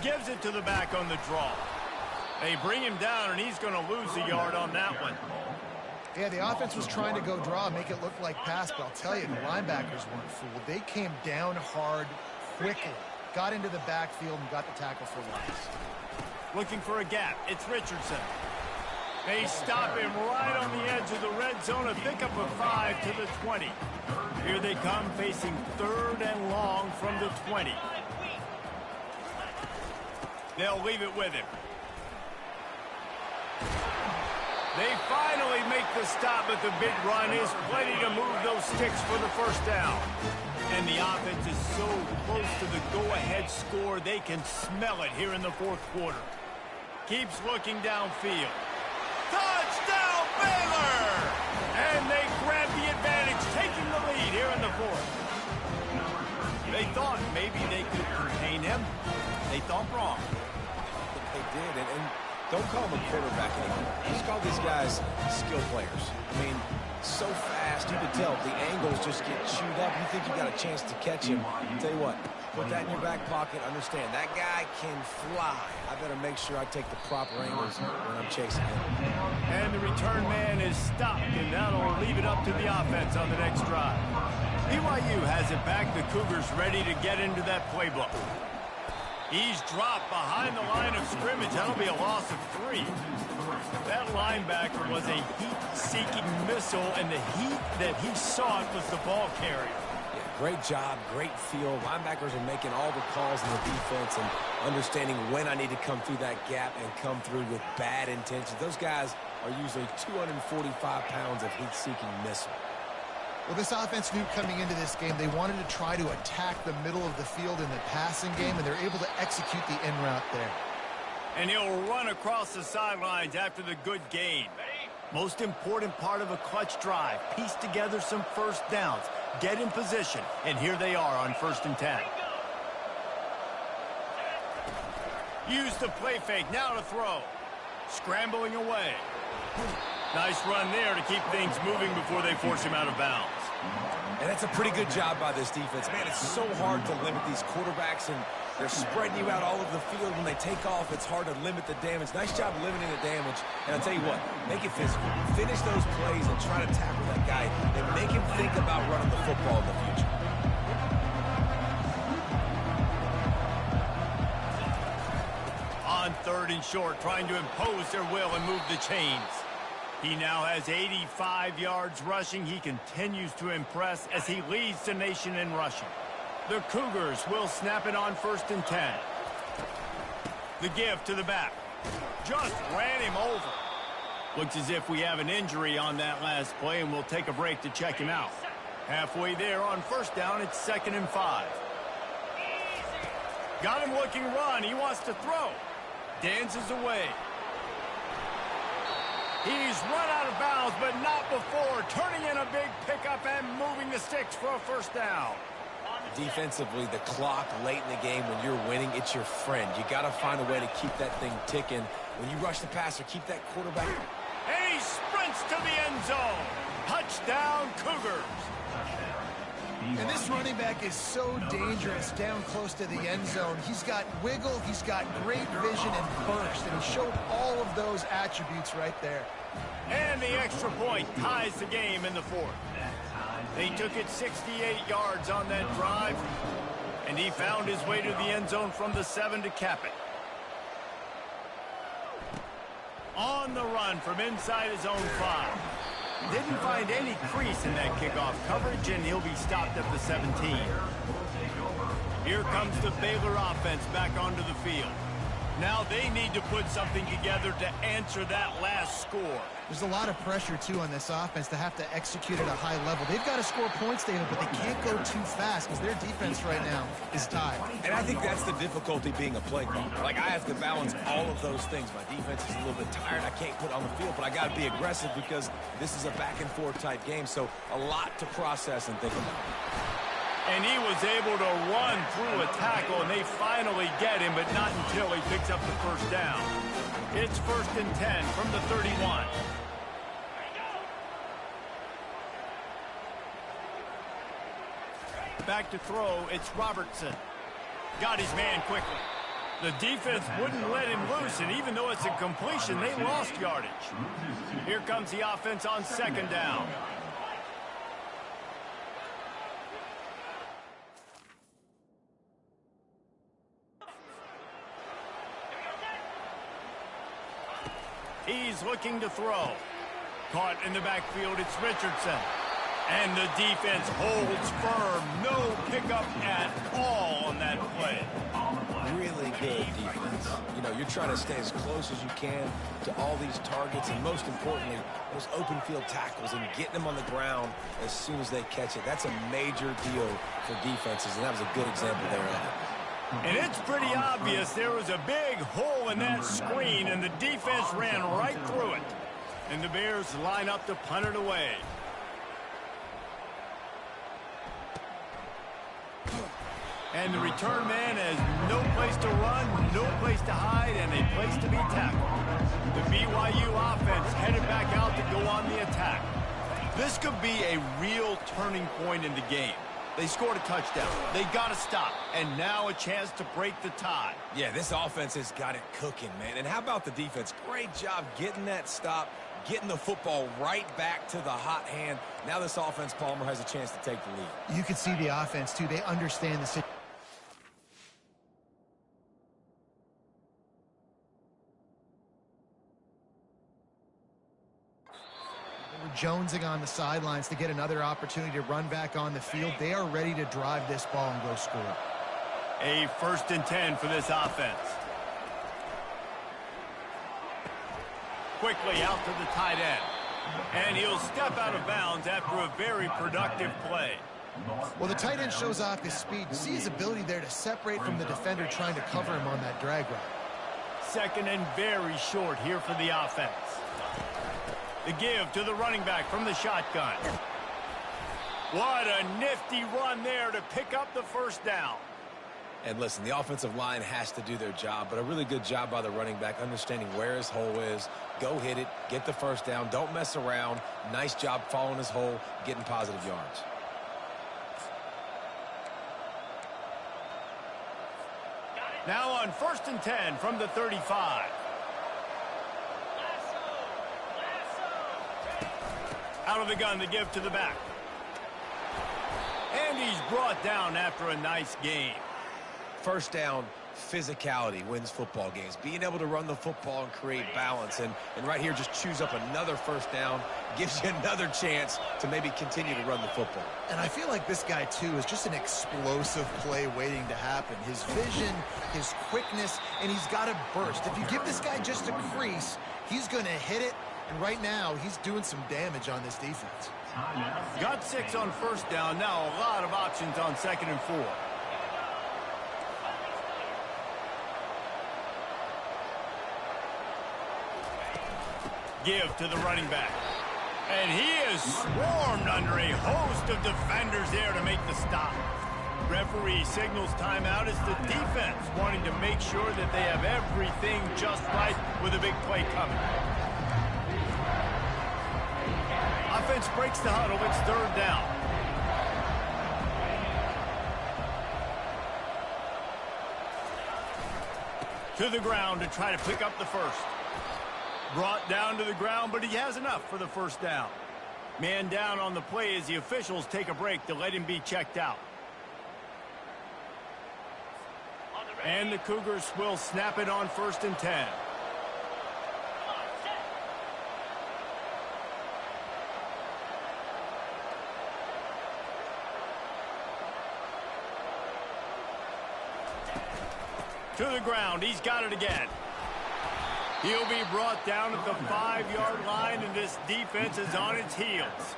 Speaker 1: Gives it to the back on the draw. They bring him down, and he's going to lose a yard on that one.
Speaker 3: Yeah, the offense was trying to go draw, make it look like pass, but I'll tell you, the linebackers weren't fooled. They came down hard quickly, got into the backfield, and got the tackle for loss.
Speaker 1: Looking for a gap. It's Richardson. They stop him right on the edge of the red zone. A pickup of 5 to the 20. Here they come, facing 3rd and long from the 20. They'll leave it with him. They finally make the stop, but the big run is plenty to move those sticks for the first down. And the offense is so close to the go-ahead score, they can smell it here in the 4th quarter. Keeps looking downfield. Touchdown, Baylor! And they grab the advantage, taking the lead here in the 4th. They thought maybe they could They thought wrong.
Speaker 2: They did, and don't call them a quarterback anymore. Just call these guys skill players. I mean, so fast, you can tell the angles just get chewed up. You think you got a chance to catch him. I'll tell you what, put that in your back pocket. Understand, that guy can fly. I better make sure I take the proper angles when I'm chasing him.
Speaker 1: And the return man is stopped, and that'll leave it up to the offense on the next drive. BYU has it back. The Cougars ready to get into that playbook. He's dropped behind the line of scrimmage. That'll be a loss of 3. That linebacker was a heat-seeking missile, and the heat that he sought was the ball carrier.
Speaker 2: Yeah, great job, great feel. Linebackers are making all the calls in the defense and understanding when I need to come through that gap and come through with bad intentions. Those guys are usually 245 pounds of heat-seeking missile.
Speaker 3: Well, this offense knew coming into this game they wanted to try to attack the middle of the field in the passing game, and they're able to execute the in route there.
Speaker 1: And he'll run across the sidelines after the good gain. Most important part of a clutch drive. Piece together some first downs. Get in position. And here they are on 1st and 10. Use the play fake. Now to throw. Scrambling away. Nice run there to keep things moving before they force him out of bounds.
Speaker 2: And that's a pretty good job by this defense. Man, it's so hard to limit these quarterbacks, and they're spreading you out all over the field. When they take off, it's hard to limit the damage. Nice job limiting the damage. And I'll tell you what, make it physical. Finish those plays and try to tackle that guy and make him think about running the football in the future.
Speaker 1: On 3rd and short, trying to impose their will and move the chains. He now has 85 yards rushing. He continues to impress as he leads the nation in rushing. The Cougars will snap it on 1st and 10. The give to the back. Just ran him over. Looks as if we have an injury on that last play, and we'll take a break to check him out. Halfway there on 1st down, it's 2nd and 5. Got him looking run. He wants to throw. Dances away. He's run out of bounds, but not before. Turning in a big pickup and moving the sticks for a 1st down.
Speaker 2: Defensively, the clock late in the game, when you're winning, it's your friend. You got to find a way to keep that thing ticking. When you rush the passer, keep that quarterback.
Speaker 1: And he sprints to the end zone. Touchdown, Cougars.
Speaker 3: And this running back is so dangerous down close to the end zone. He's got wiggle, he's got great vision and burst, and he showed all of those attributes right there.
Speaker 1: And the extra point ties the game in the 4th. They took it 68 yards on that drive, and he found his way to the end zone from the 7 to cap it. On the run from inside his own 5. Didn't find any crease in that kickoff coverage, and he'll be stopped at the 17. Here comes the Baylor offense back onto the field. Now they need to put something together to answer that last score.
Speaker 3: There's a lot of pressure, too, on this offense to have to execute at a high level. They've got to score points, David, but they can't go too fast because their defense right now is tied.
Speaker 2: And I think that's the difficulty being a play caller. Like, I have to balance all of those things. My defense is a little bit tired. I can't put on the field, but I got to be aggressive because this is a back-and-forth type game, so a lot to process and think about.
Speaker 1: And he was able to run through a tackle, and they finally get him, but not until he picks up the 1st down. It's 1st and 10 from the 31. Back to throw, it's Robertson. Got his man quickly. The defense wouldn't let him loose, and even though it's a completion, they lost yardage. Here comes the offense on 2nd down. He's looking to throw. Caught in the backfield, it's Richardson. And the defense holds firm. No pickup at all on that play.
Speaker 2: Really good defense. You know, you're trying to stay as close as you can to all these targets, and most importantly, those open field tackles and getting them on the ground as soon as they catch it. That's a major deal for defenses, and that was a good example there of it.
Speaker 1: And it's pretty obvious there was a big hole in that screen, and the defense ran right through it. And the Bears line up to punt it away. And the return man has no place to run, no place to hide, and a place to be tackled. The BYU offense headed back out to go on the attack. This could be a real turning point in the game. They scored a touchdown. They got to stop. And now a chance to break the tie.
Speaker 2: Yeah, this offense has got it cooking, man. And how about the defense? Great job getting that stop, getting the football right back to the hot hand. Now this offense, Palmer, has a chance to take the lead.
Speaker 3: You can see the offense, too. They understand the situation. Jonesing on the sidelines to get another opportunity to run back on the field. They are ready to drive this ball and go score.
Speaker 1: A 1st and 10 for this offense. Quickly out to the tight end. And he'll step out of bounds after a very productive play.
Speaker 3: Well, the tight end shows off his speed. You see his ability there to separate from the defender trying to cover him on that drag route.
Speaker 1: 2nd and very short here for the offense. The give to the running back from the shotgun. What a nifty run there to pick up the 1st down.
Speaker 2: And listen, the offensive line has to do their job, but a really good job by the running back understanding where his hole is. Go hit it, get the 1st down, don't mess around. Nice job following his hole, getting positive yards.
Speaker 1: Now on 1st and 10 from the 35. Out of the gun to give to the back. And he's brought down after a nice game.
Speaker 2: 1st down, physicality wins football games. Being able to run the football and create balance. And right here, just choose up another 1st down. Gives you another chance to maybe continue to run the football.
Speaker 3: And I feel like this guy, too, is just an explosive play waiting to happen. His vision, his quickness, and he's got a burst. If you give this guy just a crease, he's going to hit it. And right now, he's doing some damage on this defense.
Speaker 1: Got 6 on 1st down. Now a lot of options on 2nd and 4. Give to the running back. And he is swarmed under a host of defenders there to make the stop. Referee signals timeout as the defense wanting to make sure that they have everything just right with a big play coming. Offense breaks the huddle. It's 3rd down. To the ground to try to pick up the 1st. Brought down to the ground, but he has enough for the 1st down. Man down on the play as the officials take a break to let him be checked out. And the Cougars will snap it on 1st and 10. To the ground. He's got it again. He'll be brought down at the 5-yard line, and this defense is on its heels.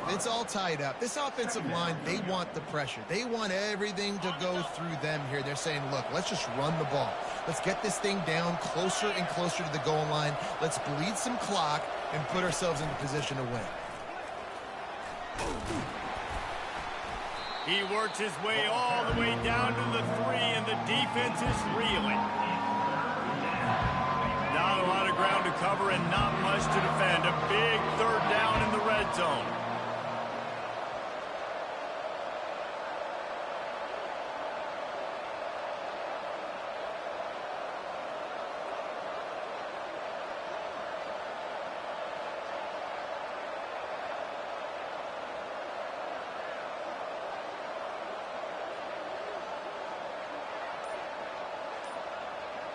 Speaker 3: It's all tied up. This offensive line, they want the pressure. They want everything to go through them here. They're saying, look, let's just run the ball. Let's get this thing down closer and closer to the goal line. Let's bleed some clock and put ourselves into position to win.
Speaker 1: He works his way all the way down to the 3, and the defense is reeling. Not a lot of ground to cover and not much to defend. A big 3rd down in the red zone.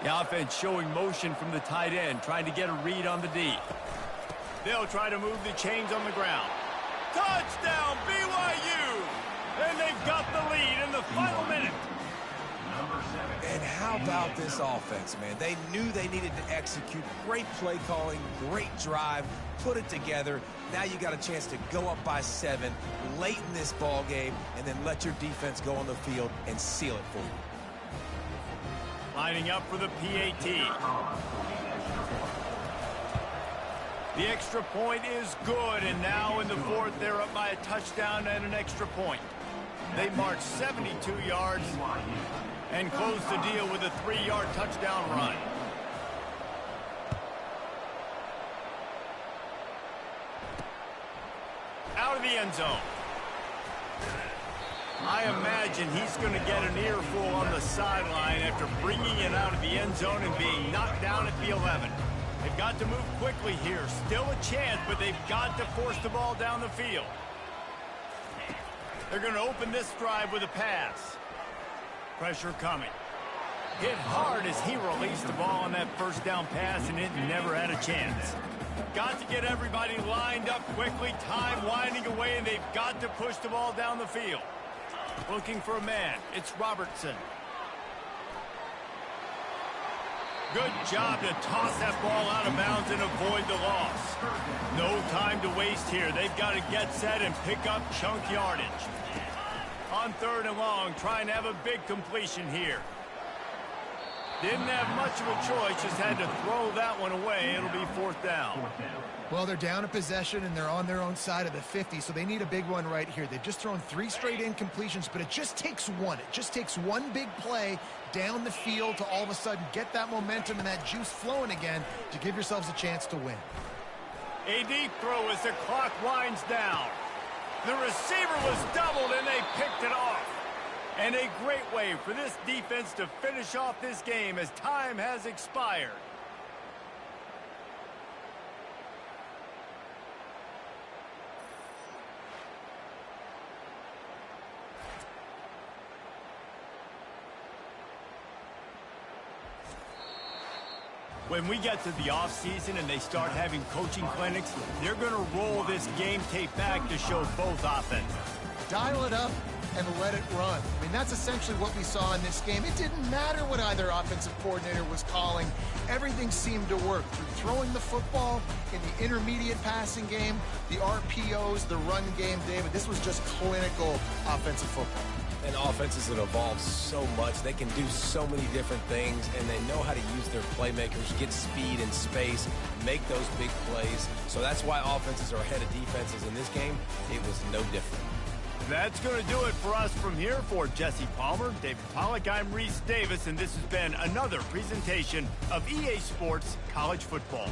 Speaker 1: The offense showing motion from the tight end, trying to get a read on the D. They'll try to move the chains on the ground. Touchdown, BYU! And they've got the lead in the final minute.
Speaker 2: And how about this offense, man? They knew they needed to execute. Great play calling, great drive, put it together. Now you got a chance to go up by 7 late in this ball game and then let your defense go on the field and seal it for you.
Speaker 1: Lining up for the PAT. The extra point is good, and now in the 4th, they're up by a touchdown and an extra point. They marched 72 yards and closed the deal with a 3-yard touchdown run. Out of the end zone. I imagine he's going to get an earful on the sideline after bringing it out of the end zone and being knocked down at the 11. They've got to move quickly here. Still a chance, but they've got to force the ball down the field. They're going to open this drive with a pass. Pressure coming. Hit hard as he released the ball on that first down pass, and it never had a chance. Got to get everybody lined up quickly. Time winding away, and they've got to push the ball down the field. Looking for a man. It's Robertson. Good job to toss that ball out of bounds and avoid the loss. No time to waste here. They've got to get set and pick up chunk yardage. On 3rd and long, trying to have a big completion here. Didn't have much of a choice, just had to throw that one away. It'll be 4th down.
Speaker 3: Well, they're down a possession, and they're on their own side of the 50, so they need a big one right here. They've just thrown 3 straight incompletions, but it just takes one. It just takes one big play down the field to all of a sudden get that momentum and that juice flowing again to give yourselves a chance to win.
Speaker 1: A deep throw as the clock winds down. The receiver was doubled, and they picked it off. And a great way for this defense to finish off this game as time has expired. When we get to the offseason and they start having coaching clinics, they're going to roll this game tape back to show both offenses.
Speaker 3: Dial it up and let it run. I mean, that's essentially what we saw in this game. It didn't matter what either offensive coordinator was calling. Everything seemed to work. Through throwing the football, in the intermediate passing game, the RPOs, the run game, David, this was just clinical offensive football.
Speaker 2: And offenses that evolve so much, they can do so many different things, and they know how to use their playmakers, get speed and space, make those big plays. So that's why offenses are ahead of defenses in this game. It was no different.
Speaker 1: That's going to do it for us from here. For Jesse Palmer, David Pollack, I'm Reese Davis, and this has been another presentation of EA Sports College Football.